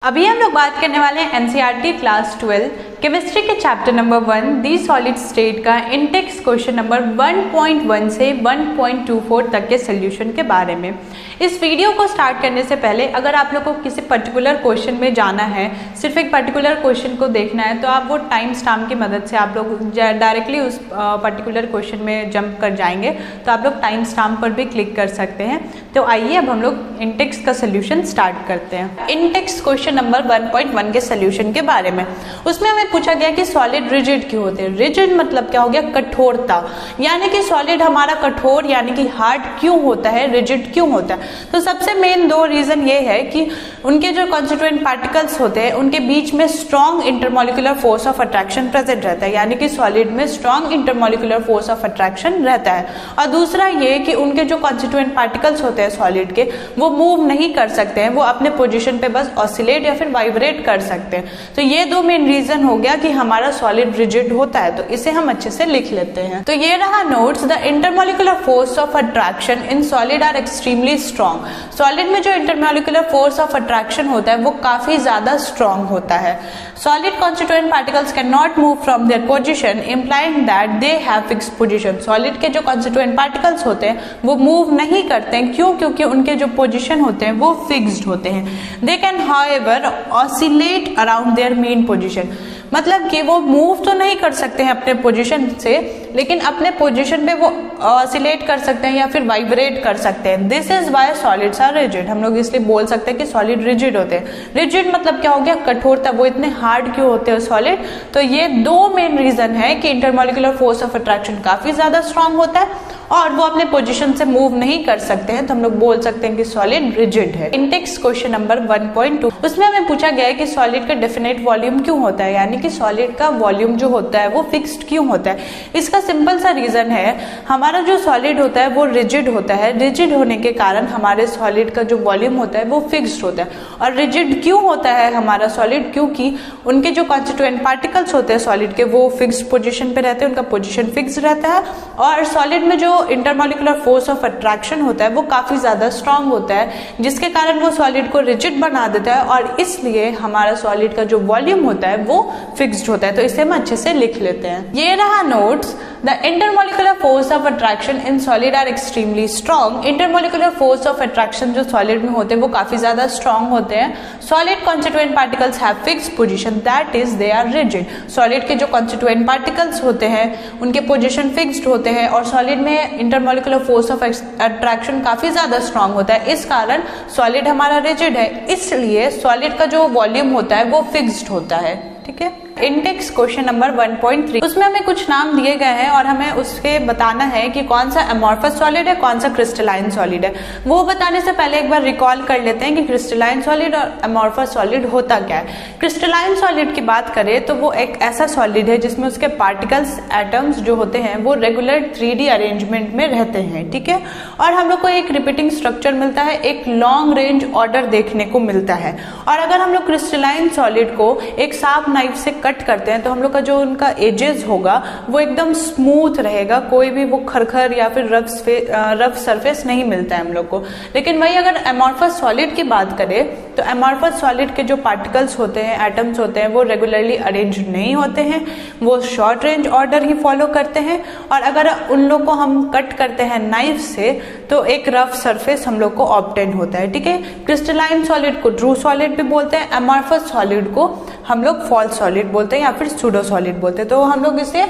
अभी हम लोग बात करने वाले हैं एनसीईआरटी क्लास 12 केमिस्ट्री के चैप्टर नंबर 1 दी सॉलिड स्टेट का इंटेक्स क्वेश्चन नंबर 1.1 से 1.24 तक के सोल्यूशन के बारे में। इस वीडियो को स्टार्ट करने से पहले अगर आप लोग को किसी पर्टिकुलर क्वेश्चन में जाना है, सिर्फ एक पर्टिकुलर क्वेश्चन को देखना है, तो आप वो टाइम स्टैम्प की मदद से आप लोग डायरेक्टली उस पर्टिकुलर क्वेश्चन में जंप कर जाएंगे, तो आप लोग टाइम स्टैम्प पर भी क्लिक कर सकते हैं। तो आइए अब हम लोग इंटेक्स का सोल्यूशन स्टार्ट करते हैं। इंटेक्स क्वेश्चन नंबर 1.1 के सोल्यूशन के बारे में, उसमें हमें पूछा गया कि सॉलिड रिजिड क्यों होते हैं। रिजिड मतलब क्या हो गया? कठोरता, यानी कि सॉलिड हमारा कठोर यानी कि हार्ड क्यों होता है, रिजिड क्यों होता है। तो सबसे मेन दो रीजन ये है कि उनके जो कॉन्स्टिट्यूएंट पार्टिकल्स होते हैं उनके बीच में strong intermolecular force of attraction present रहता है, यानी कि सॉलिड में strong intermolecular force of attraction रहता है। और दूसरा ये कि उनके जो कॉन्स्टिट्यूएंट पार्टिकल्स होते हैं सॉलिड के, वो मूव नहीं कर सकते हैं, वो अपने पोजीशन पे बस ऑसिलेट या फिर वाइब्रेट कर सकते हैं। तो ये दो मेन रीजन हो गया कि हमारा सॉलिड रिजिड होता है। तो इसे हम अच्छे से लिख लेते हैं। तो ये रहा notes. The intermolecular force of attraction in solid are extremely strong. Solid में जो इंटरमॉलिक्यूलर फोर्स ऑफ अट्रैक्शन होता है वो काफी ज्यादा स्ट्रॉन्ग होता है। Solid constituent particles can not move from their position implying that they have fixed position. Solid के जो कॉन्स्टिट्यूएंट पार्टिकल्स होते हैं वो मूव नहीं करते हैं। क्यों? क्योंकि उनके जो पोजीशन होते हैं वो फिक्स्ड होते हैं। They can however oscillate around their mean position, मतलब कि वो मूव तो नहीं कर सकते हैं अपने पोजीशन से, लेकिन अपने पोजीशन पे वो ऑसिलेट कर सकते हैं या फिर वाइब्रेट कर सकते हैं। This is why solids are rigid. हम लोग इसलिए बोल सकते हैं कि सॉलिड रिजिड होते हैं। रिजिड मतलब क्या हो गया? कठोरता। वो इतने हार्ड क्यों होते हैं सॉलिड? तो ये दो मेन रीजन है कि इंटरमॉलिक्यूलर फोर्स ऑफ अट्रैक्शन काफी ज्यादा स्ट्रांग होता है और वो अपने पोजीशन से मूव नहीं कर सकते हैं, तो हम लोग बोल सकते हैं कि सॉलिड रिजिड है। इंटेक्स क्वेश्चन नंबर 1.2, उसमें हमें पूछा गया है कि सॉलिड का डेफिनेट वॉल्यूम क्यों होता है, यानी कि सॉलिड का वॉल्यूम जो होता है वो फिक्स्ड क्यों होता है। इसका सिंपल सा रीजन है, हमारा जो सॉलिड होता है वो रिजिड होता है। रिजिड होने के कारण हमारे सॉलिड का जो वॉल्यूम होता है वो फिक्स्ड होता है। और रिजिड क्यों होता है हमारा सॉलिड? क्योंकि उनके जो कॉन्स्टिट्यूएंट पार्टिकल्स होते हैं सॉलिड के, वो फिक्स्ड पोजीशन पे रहते हैं, उनका पोजीशन फिक्स्ड रहता है। और सॉलिड में जो इंटरमॉलिक्यूलर फोर्स ऑफ अट्रैक्शन होता है वो काफी ज्यादा स्ट्रांग होता है, जिसके कारण वो सॉलिड को रिजिड बना देता है और इसलिए हमारा सॉलिड का जो वॉल्यूम होता है वो फिक्स्ड होता है। तो इसे हम अच्छे से लिख लेते हैं। ये रहा notes. The intermolecular force of attraction in solid are extremely strong. Intermolecular force of attraction जो सॉलिड में होते हैं वो काफी ज्यादा स्ट्रॉन्ग होते हैं। Solid constituent particles have fixed position, that is they are rigid. Solid के जो कॉन्स्टिट्यूएंट पार्टिकल्स होते हैं उनके पोजीशन फिक्स्ड होते हैं और सॉलिड में इंटरमॉलिक्यूलर फोर्स ऑफ अट्रैक्शन काफी ज्यादा स्ट्रॉन्ग होता है। इस कारण सॉलिड हमारा रिजिड है, इसलिए सॉलिड का जो वॉल्यूम होता है वो फिक्स्ड होता है। ठीक है। इंटेक्स क्वेश्चन नंबर 1.3, उसमें हमें कुछ नाम दिए गए हैं और हमें उसके बताना है कि कौन सा अमॉर्फस सॉलिड है, कौन सा क्रिस्टलाइन सॉलिड है। वो बताने से पहले एक बार रिकॉल कर लेते हैं कि क्रिस्टलाइन सॉलिड और अमॉर्फस सॉलिड होता क्या है। क्रिस्टलाइन सॉलिड की बात करें तो वो एक ऐसा सॉलिड है जिसमें उसके पार्टिकल्स, एटम्स जो होते हैं वो रेगुलर 3D अरेंजमेंट में रहते हैं। ठीक है। और हम लोग को एक रिपीटिंग स्ट्रक्चर मिलता है, एक लॉन्ग रेंज ऑर्डर देखने को मिलता है। और अगर हम लोग क्रिस्टलाइन सॉलिड को एक शार्प नाइफ से कट करते हैं तो हम लोग का जो उनका एजेस होगा वो एकदम स्मूथ रहेगा, कोई भी वो खरखर या फिर रफ सरफेस नहीं मिलता है हम लोग को। लेकिन वही अगर अमॉर्फस सॉलिड की बात करें तो अमॉर्फस सॉलिड के जो पार्टिकल्स होते हैं, एटम्स होते हैं, वो रेगुलरली अरेंज नहीं होते हैं, वो शॉर्ट रेंज ऑर्डर ही फॉलो करते हैं। और अगर उन लोग को हम कट करते हैं नाइफ से तो एक रफ सरफेस हम लोग को ऑब्टेन होता है। ठीक है। क्रिस्टलाइन सॉलिड को ट्रू सॉलिड भी बोलते हैं, अमॉर्फस सॉलिड को हम लोग फॉल्स सॉलिड बोलते हैं या फिर सूडो सॉलिड बोलते हैं। तो हम लोग इसे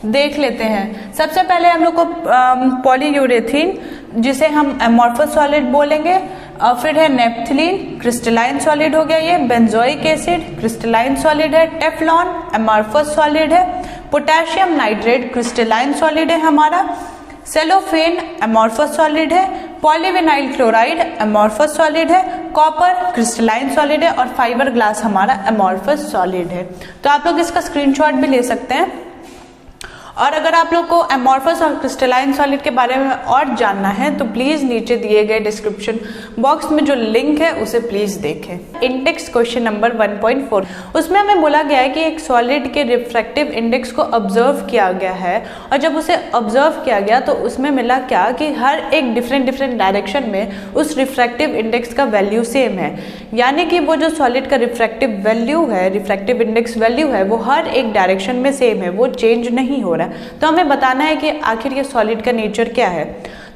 देख लेते हैं। सबसे पहले हम लोग को पॉलीयूरेथीन, जिसे हम अमॉर्फस सॉलिड बोलेंगे, और फिर है नेप्थलीन, क्रिस्टलाइन सॉलिड हो गया ये। बेंजोइक एसिड क्रिस्टलाइन सॉलिड है। टेफ्लॉन अमॉर्फस सॉलिड है। पोटेशियम नाइट्रेट क्रिस्टलाइन सॉलिड है हमारा। सेलोफेन अमॉर्फस सॉलिड है। पॉलीविनाइल क्लोराइड अमॉर्फस सॉलिड है। कॉपर क्रिस्टलाइन सॉलिड है और फाइबर ग्लास हमारा अमॉर्फस सॉलिड है। तो आप लोग इसका स्क्रीनशॉट भी ले सकते हैं। और अगर आप लोग को अमॉर्फस और क्रिस्टलाइन सॉलिड के बारे में और जानना है तो प्लीज नीचे दिए गए डिस्क्रिप्शन बॉक्स में जो लिंक है उसे प्लीज देखें। इंडेक्स क्वेश्चन नंबर 1.4, उसमें हमें बोला गया है कि एक सॉलिड के रिफ्रैक्टिव इंडेक्स को ऑब्जर्व किया गया है और जब उसे ऑब्जर्व किया गया तो उसमें मिला क्या कि हर एक डिफरेंट डायरेक्शन में उस रिफ्रैक्टिव इंडेक्स का वैल्यू सेम है। यानी कि वो जो सॉलिड का रिफ्रैक्टिव वैल्यू है, रिफ्रैक्टिव इंडेक्स वैल्यू है, वो हर एक डायरेक्शन में सेम है, वो चेंज नहीं हो रहा है। तो हमें बताना है कि आखिर ये सॉलिड का नेचर क्या है।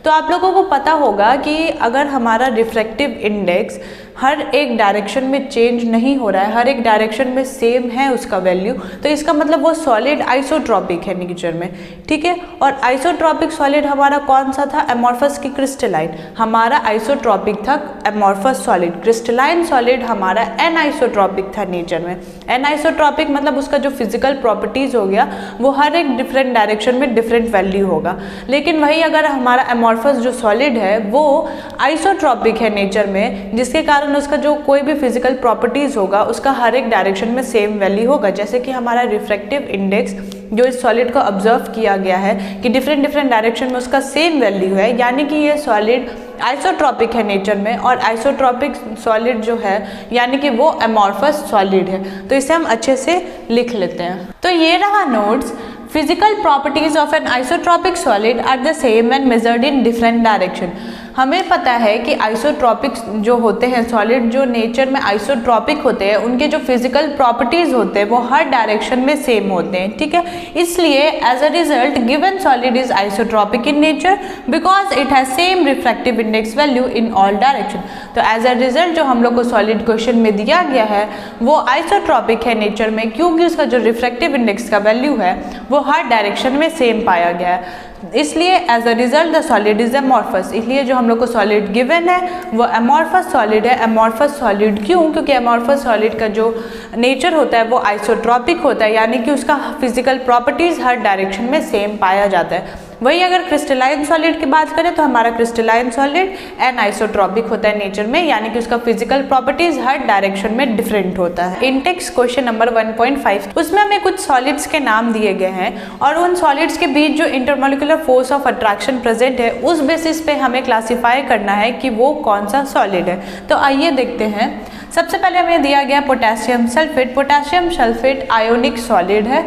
तो आप लोगों को पता होगा कि अगर हमारा रिफ्रैक्टिव इंडेक्स हर एक डायरेक्शन में चेंज नहीं हो रहा है, हर एक डायरेक्शन में सेम है उसका वैल्यू, तो इसका मतलब वो सॉलिड आइसोट्रॉपिक है नेचर में, ठीक है। और आइसोट्रॉपिक सॉलिड हमारा कौन सा था? एमॉर्फस की क्रिस्टलाइन, हमारा आइसोट्रॉपिक था एमॉर्फस सॉलिड। क्रिस्टलाइन सॉलिड हमारा एनआइसोट्रॉपिक था नेचर में। एनआइसोट्रॉपिक मतलब उसका जो फिजिकल प्रॉपर्टीज हो गया वो हर एक डिफरेंट डायरेक्शन में डिफरेंट वैल्यू होगा। लेकिन वही अगर हमारा एमॉर्फस जो सॉलिड है वो आइसोट्रॉपिक है नेचर में, जिसके कारण उसका जो कोई भी फिजिकल प्रॉपर्टीज होगा उसका हर एक डायरेक्शन में सेम वैल्यू होगा। जैसे कि हमारा रिफ्रैक्टिव इंडेक्स जो इस सॉलिड को ऑब्जर्व किया गया है कि डिफरेंट डायरेक्शन में उसका सेम वैल्यू है, यानी कि ये सॉलिड आइसोट्रॉपिक है नेचर में। और आइसोट्रॉपिक सॉलिड जो है यानी कि वो एमॉर्फस सॉलिड है। तो इसे हम अच्छे से लिख लेते हैं। तो ये रहा notes. Physical properties of an isotropic solid are the same when measured in different direction. हमें पता है कि आइसोट्रॉपिक जो होते हैं सॉलिड, जो नेचर में आइसोट्रॉपिक होते हैं, उनके जो फिजिकल प्रॉपर्टीज होते हैं वो हर डायरेक्शन में सेम होते हैं, ठीक है। इसलिए as a result given solid is isotropic in nature because it has same refractive index value in all direction. तो एज अ रिजल्ट जो हम लोग को सॉलिड क्वेश्चन में दिया गया है वो आइसोट्रॉपिक है नेचर में, क्योंकि उसका जो रिफ्रैक्टिव इंडेक्स का वैल्यू है वो हर डायरेक्शन में सेम पाया गया है। इसलिए as a result the solid is amorphous. इसलिए जो हम लोग को सॉलिड गिवन है वो एमॉर्फस सॉलिड है। एमॉर्फस सॉलिड क्यों? क्योंकि एमॉर्फस सॉलिड का जो नेचर होता है वो आइसोट्रॉपिक होता है, यानी कि उसका फिजिकल प्रॉपर्टीज हर डायरेक्शन में सेम पाया जाता है। वही अगर क्रिस्टलाइन सॉलिड की बात करें तो हमारा क्रिस्टलाइन सॉलिड एनआइसोट्रॉपिक होता है नेचर में, यानी कि उसका फिजिकल प्रॉपर्टीज हर डायरेक्शन में डिफरेंट होता है। इंटेक्स क्वेश्चन नंबर 1.5, उसमें हमें कुछ सॉलिड्स के नाम दिए गए हैं और उन सॉलिड्स के बीच जो intermolecular force of attraction present है उस बेसिस पे हमें क्लासीफाई करना है कि वो कौन सा सॉलिड है। तो आइए देखते हैं। सबसे पहले हमें दिया गया potassium sulphate. Potassium sulphate ionic solid है।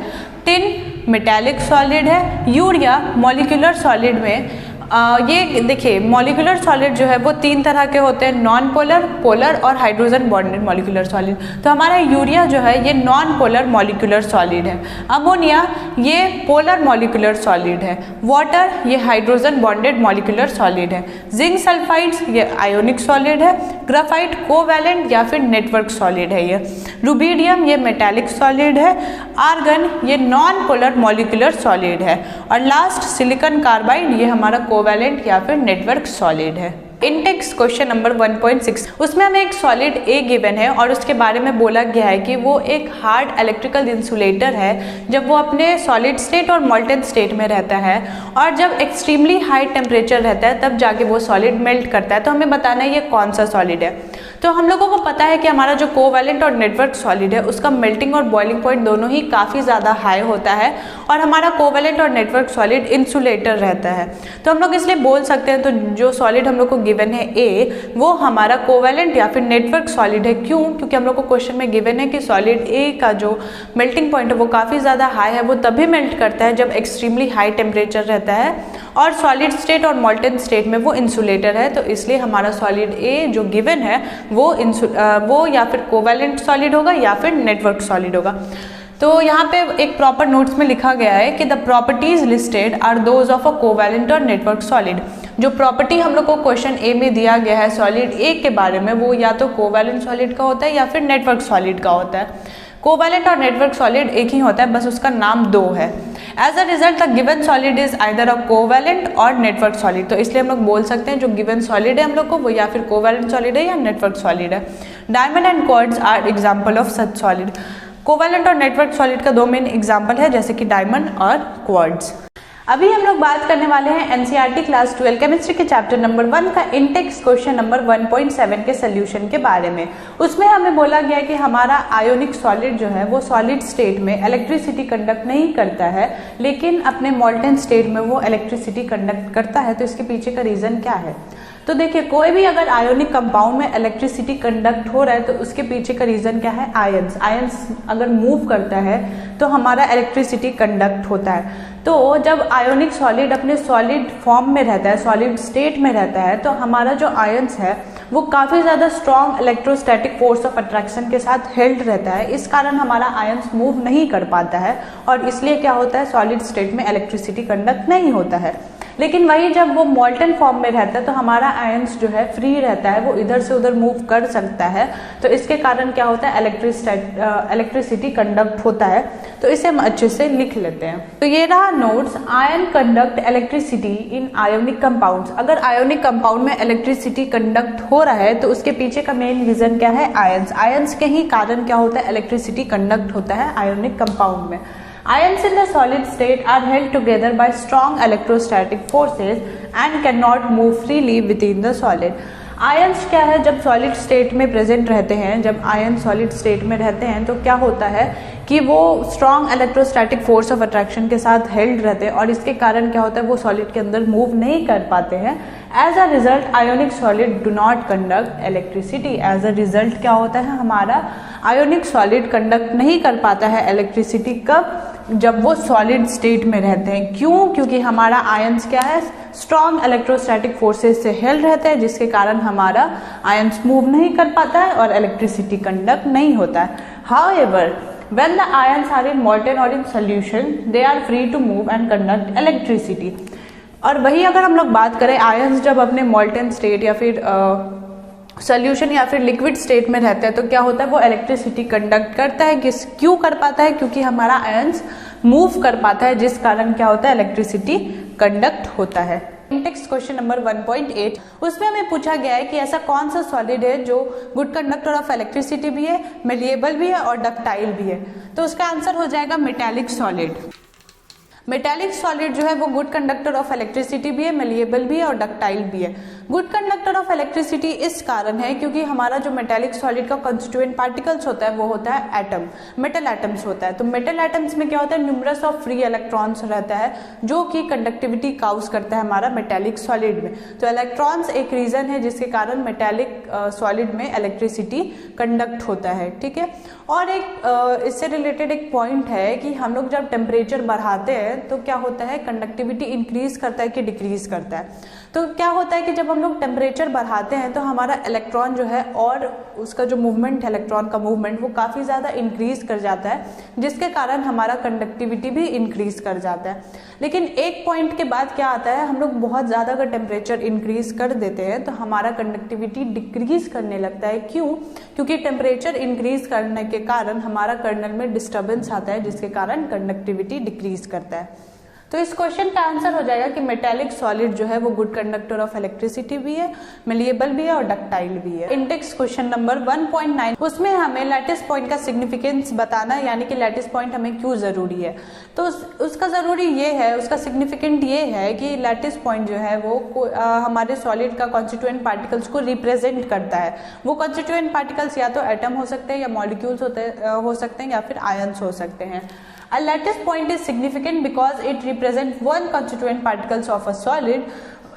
टिन मेटालिक सॉलिड है। यूरिया मॉलिक्यूलर सॉलिड में ये देखिए मॉलिक्यूलर सॉलिड जो है वो तीन तरह के होते हैं, नॉन पोलर, पोलर और हाइड्रोजन बॉन्डेड मॉलिक्यूलर सॉलिड। तो हमारा यूरिया जो है ये नॉन पोलर मॉलिक्यूलर सॉलिड है। अमोनिया ये पोलर मॉलिक्यूलर सॉलिड है। वाटर ये हाइड्रोजन बॉन्डेड मॉलिक्यूलर सॉलिड है। जिंक सल्फाइड्स ये आयोनिक सॉलिड है। ग्राफाइट कोवैलेंट या फिर नेटवर्क सॉलिड है ये। रुबीडियम ये मेटालिक सॉलिड है। आर्गन ये नॉन पोलर मॉलिक्यूलर सॉलिड है। और लास्ट सिलिकॉन कार्बाइड ये हमारा कोवैलेंट या फिर नेटवर्क सॉलिड है। इंटेक्स क्वेश्चन नंबर 1.6, उसमें हमें एक सॉलिड ए गिवन है और उसके बारे में बोला गया है कि वो एक हार्ड इलेक्ट्रिकल इंसुलेटर है जब वो अपने सॉलिड स्टेट और मॉल्टन स्टेट में रहता है, और जब एक्सट्रीमली हाई टेम्परेचर रहता है तब जाके वो सॉलिड मेल्ट करता है। तो हमें बताना है ये कौन सा सॉलिड है। तो हम लोगों को पता है कि हमारा जो कोवैलेंट और नेटवर्क सॉलिड है उसका मेल्टिंग और बॉइलिंग पॉइंट दोनों ही काफ़ी ज़्यादा हाई होता है, और हमारा कोवैलेंट और नेटवर्क सॉलिड इंसुलेटर रहता है। तो हम लोग इसलिए बोल सकते हैं तो जो सॉलिड हम लोग को गिवन है ए वो हमारा कोवैलेंट या फिर नेटवर्क सॉलिड है। क्यों? क्योंकि हम लोग को क्वेश्चन में गिवन है कि सॉलिड ए का जो मेल्टिंग पॉइंट है वो काफ़ी ज़्यादा हाई है, वो तभी मेल्ट करता है जब एक्सट्रीमली हाई टेम्परेचर रहता है, और सॉलिड स्टेट और मॉल्टन स्टेट में वो इंसुलेटर है। तो इसलिए हमारा सॉलिड ए जो गिवन है वो या फिर कोवैलेंट सॉलिड होगा या फिर नेटवर्क सॉलिड होगा। तो यहाँ पे एक प्रॉपर नोट्स में लिखा गया है कि the properties listed are those of a covalent और नेटवर्क सॉलिड। जो प्रॉपर्टी हम लोग को क्वेश्चन ए में दिया गया है सॉलिड ए के बारे में वो या तो कोवैलेंट सॉलिड का होता है या फिर नेटवर्क सॉलिड का होता है। कोवैलेंट और नेटवर्क सॉलिड एक ही होता है, बस उसका नाम दो है। As a result the given solid is either a covalent और नेटवर्क सॉलिड। तो इसलिए हम लोग बोल सकते हैं जो गिवन सॉलिड है हम लोग को वो या फिर कोवैलेंट सॉलिड है या नेटवर्क सॉलिड है। Diamond and quartz are example of such solid. Covalent और नेटवर्क सॉलिड का दो मेन एग्जाम्पल है जैसे कि डायमंड और क्वार्ट्ज। अभी हम लोग बात करने वाले हैं एनसीईआरटी क्लास 12 केमिस्ट्री के चैप्टर नंबर 1 का इंटेक्स क्वेश्चन नंबर 1.7 के सोल्यूशन के बारे में। उसमें हमें बोला गया कि हमारा आयोनिक सॉलिड जो है वो सॉलिड स्टेट में इलेक्ट्रिसिटी कंडक्ट नहीं करता है, लेकिन अपने मॉल्टन स्टेट में वो इलेक्ट्रिसिटी कंडक्ट करता है। तो इसके पीछे का रीजन क्या है? तो देखिए कोई भी अगर आयोनिक कंपाउंड में इलेक्ट्रिसिटी कंडक्ट हो रहा है तो उसके पीछे का रीजन क्या है? आयंस। आयंस अगर मूव करता है तो हमारा इलेक्ट्रिसिटी कंडक्ट होता है। तो जब आयोनिक सॉलिड अपने सॉलिड फॉर्म में रहता है, सॉलिड स्टेट में रहता है, तो हमारा जो आयंस है वो काफ़ी ज़्यादा strong electrostatic force of attraction के साथ हेल्ड रहता है, इस कारण हमारा आयंस मूव नहीं कर पाता है और इसलिए क्या होता है, सॉलिड स्टेट में इलेक्ट्रिसिटी कंडक्ट नहीं होता है। लेकिन वही जब वो मॉल्टन फॉर्म में रहता है तो हमारा आयंस जो है फ्री रहता है, वो इधर से उधर मूव कर सकता है, तो इसके कारण क्या होता है, इलेक्ट्रिसिटी कंडक्ट होता है। तो इसे हम अच्छे से लिख लेते हैं। तो ये रहा notes, ion conduct electricity in ionic compounds. अगर आयोनिक कंपाउंड में इलेक्ट्रिसिटी कंडक्ट हो रहा है तो उसके पीछे का मेन रीजन क्या है, आयंस। आयंस के ही कारण क्या होता है, इलेक्ट्रिसिटी कंडक्ट होता है आयोनिक कंपाउंड में। Ions in the solid state are held together by strong electrostatic forces and cannot move freely within the solid. Ions क्या है, जब सॉलिड स्टेट में प्रेजेंट रहते हैं, जब आयन सॉलिड स्टेट में रहते हैं तो क्या होता है कि वो strong electrostatic force of attraction के साथ हेल्ड रहते हैं और इसके कारण क्या होता है, वो सॉलिड के अंदर मूव नहीं कर पाते हैं। As a result ionic solid do not conduct electricity. As a result क्या होता है, हमारा आयोनिक सॉलिड कंडक्ट नहीं कर पाता है इलेक्ट्रिसिटी। कब, जब वो सॉलिड स्टेट में रहते हैं। क्यों, क्योंकि हमारा आयंस क्या है, स्ट्रॉन्ग इलेक्ट्रोस्टैटिक फोर्सेस से हेल्ड रहते हैं, जिसके कारण हमारा आयंस मूव नहीं कर पाता है और इलेक्ट्रिसिटी कंडक्ट नहीं होता है। However when the ions are in molten or in solution they are free to move and conduct electricity। और वही अगर हम लोग बात करें, आयंस जब अपने मॉल्टन स्टेट या फिर सोल्यूशन या फिर लिक्विड स्टेट में रहता है तो क्या होता है, वो इलेक्ट्रिसिटी कंडक्ट करता है। क्यों कर पाता है, क्योंकि हमारा आयंस मूव कर पाता है, जिस कारण क्या होता है, इलेक्ट्रिसिटी कंडक्ट होता है। नेक्स्ट क्वेश्चन नंबर 1.8, उसमें हमें पूछा गया है कि ऐसा कौन सा सॉलिड है जो गुड कंडक्टर ऑफ इलेक्ट्रिसिटी भी है, मेलिएबल भी है और डक्टाइल भी है। तो उसका आंसर हो जाएगा मेटालिक सॉलिड। मेटालिक सॉलिड जो है वो गुड कंडक्टर ऑफ इलेक्ट्रिसिटी भी है, मेलिएबल भी है और डक्टाइल भी है। गुड कंडक्टर ऑफ इलेक्ट्रिसिटी इस कारण है क्योंकि हमारा जो मेटालिक सॉलिड का कॉन्स्टिट्यूएंट पार्टिकल्स होता है वो होता है एटम, मेटल एटम्स होता है। तो मेटल एटम्स में क्या होता है, न्यूमरस ऑफ फ्री इलेक्ट्रॉन्स रहता है जो कि कंडक्टिविटी काउज करता है हमारा मेटालिक सॉलिड में। तो इलेक्ट्रॉन्स एक रीजन है जिसके कारण मेटालिक सॉलिड में इलेक्ट्रिसिटी कंडक्ट होता है, ठीक है। और एक इससे रिलेटेड एक पॉइंट है कि हम लोग जब टेम्परेचर बढ़ाते हैं तो क्या होता है, कंडक्टिविटी इंक्रीज करता है कि डिक्रीज करता है। तो क्या होता है कि जब हम लोग टेम्परेचर बढ़ाते हैं तो हमारा इलेक्ट्रॉन जो है और उसका जो मूवमेंट है, इलेक्ट्रॉन का मूवमेंट वो काफ़ी ज़्यादा इंक्रीज कर जाता है, जिसके कारण हमारा कंडक्टिविटी भी इंक्रीज कर जाता है। लेकिन एक पॉइंट के बाद क्या आता है, हम लोग बहुत ज़्यादा अगर टेम्परेचर इंक्रीज कर देते हैं तो हमारा कंडक्टिविटी डिक्रीज करने लगता है। क्यों, क्योंकि टेम्परेचर इंक्रीज करने के कारण हमारा कर्नल में डिस्टर्बेंस आता है, जिसके कारण कंडक्टिविटी डिक्रीज करता है। तो इस क्वेश्चन का आंसर हो जाएगा कि मेटालिक सॉलिड जो है वो गुड कंडक्टर ऑफ इलेक्ट्रिसिटी भी है, मेलिएबल भी है और डक्टाइल भी है। इंडेक्स क्वेश्चन नंबर 1.9, उसमें हमें लैटिस पॉइंट का सिग्निफिकेंस बताना है, यानी कि लैटिस पॉइंट हमें क्यों जरूरी है। तो उसका जरूरी ये है, उसका सिग्निफिकेंट ये है कि लैटिस पॉइंट जो है वो हमारे सॉलिड का कॉन्स्टिट्यूएंट पार्टिकल्स को रिप्रेजेंट करता है। वो कॉन्स्टिट्यूएंट पार्टिकल्स या तो एटम हो सकते हैं या मॉलिक्यूल्स हो सकते हैं या फिर आयंस हो सकते हैं। A lattice point is significant because it represents one constituent particles of a solid।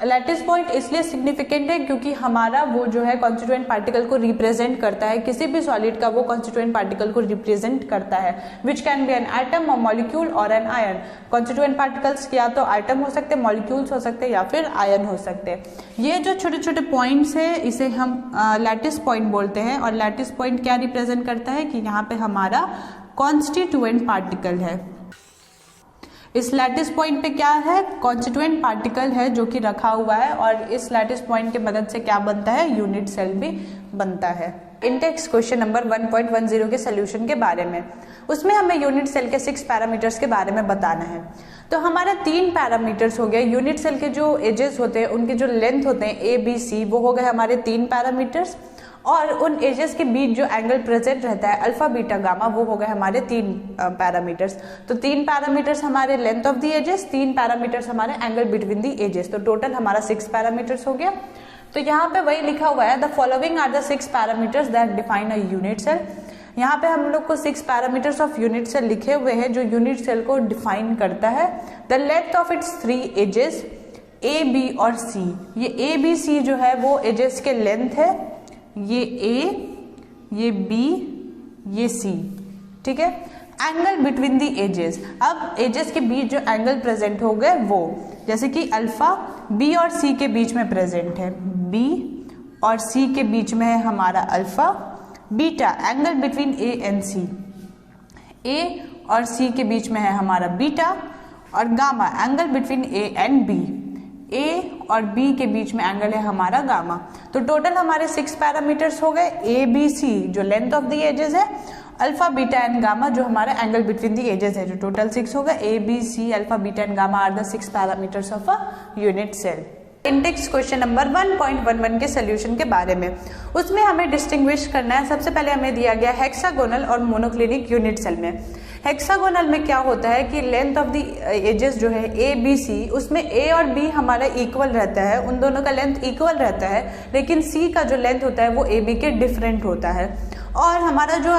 Lattice point इसलिए सिग्निफिकेंट है क्योंकि हमारा वो जो है कॉन्स्टिट्यूएंट पार्टिकल को रिप्रेजेंट करता है, किसी भी सॉलिड का वो कॉन्स्टिट्यूएंट पार्टिकल को रिप्रेजेंट करता है, which can be an atom और मॉलिक्यूल और एन आयन। कॉन्स्टिट्यूएंट पार्टिकल्स या तो एटम हो सकते हैं, मॉलिक्यूल्स हो सकते हैं या फिर आयन हो सकते हैं। ये जो छोटे छोटे पॉइंट्स है इसे हम लैटिस पॉइंट बोलते हैं। और लैटिस पॉइंट क्या रिप्रेजेंट करता है कि यहाँ पे हमारा कॉन्स्टिट्यूएंट पार्टिकल है। इस लैटिस पॉइंट पे क्या है, कॉन्स्टिट्यूएंट पार्टिकल है जो कि रखा हुआ है और इस लैटिस पॉइंट की मदद से क्या बनता है, यूनिट सेल भी बनता है। इंडेक्स क्वेश्चन नंबर 1.10 के सोल्यूशन के बारे में, उसमें हमें यूनिट सेल के 6 पैरामीटर्स के बारे में बताना है। तो हमारे 3 पैरामीटर्स हो गए। यूनिट सेल के जो एजेस होते हैं उनके जो लेंथ होते हैं ABC, वो हो गए हमारे 3 पैरामीटर्स। और उन एजेस के बीच जो एंगल प्रेजेंट रहता है अल्फा बीटा गामा, वो हो गए हमारे 3 पैरामीटर्स। तो 3 पैरामीटर्स हमारे length of the edges, 3 parameters हमारे एंगल बिटवीन द एजेस, तो टोटल हमारा 6 पैरामीटर्स हो गया। तो यहाँ पे वही लिखा हुआ है, the following are the 6 parameters that define a unit cell. यहाँ पे हम लोग को 6 पैरामीटर्स ऑफ यूनिट सेल लिखे हुए हैं जो यूनिट सेल को डिफाइन करता है। The length of its 3 edges A, B और C। ये A, B, C जो है वो एजेस के लेंथ है, ये A, ये B, ये C, ठीक है। एंगल बिटवीन द एजेस, अब एजेस के बीच जो एंगल प्रेजेंट हो गए वो, जैसे कि अल्फा B और C के बीच में प्रेजेंट है, B और सी के बीच में है हमारा alpha, beta angle between A and C, A और सी के बीच में है हमारा बीटा, और gamma angle between A and B, A और बी के बीच में एंगल है हमारा गामा। तो टोटल हमारे 6 पैरामीटर्स हो गए, ए बी सी जो लेंथ ऑफ द एजेस है, अल्फा बीटा एंड गामा जो हमारा एंगल बिटवीन द एजेस है, जो टोटल 6 हो गए। A B C alpha beta and gamma are the 6 parameters of a unit cell. Index question number 1.11 के solution के बारे में, उसमें हमें डिस्टिंग्विश करना है। सबसे पहले हमें दिया गया हेक्सागोनल और मोनोक्लिनिक यूनिट सेल में। हेक्सागोनल में क्या होता है कि लेंथ ऑफ द एजेस जो है ए बी सी, उसमें ए और बी हमारा इक्वल रहता है, उन दोनों का लेंथ इक्वल रहता है, लेकिन सी का जो लेंथ होता है वो ए बी के डिफरेंट होता है। और हमारा जो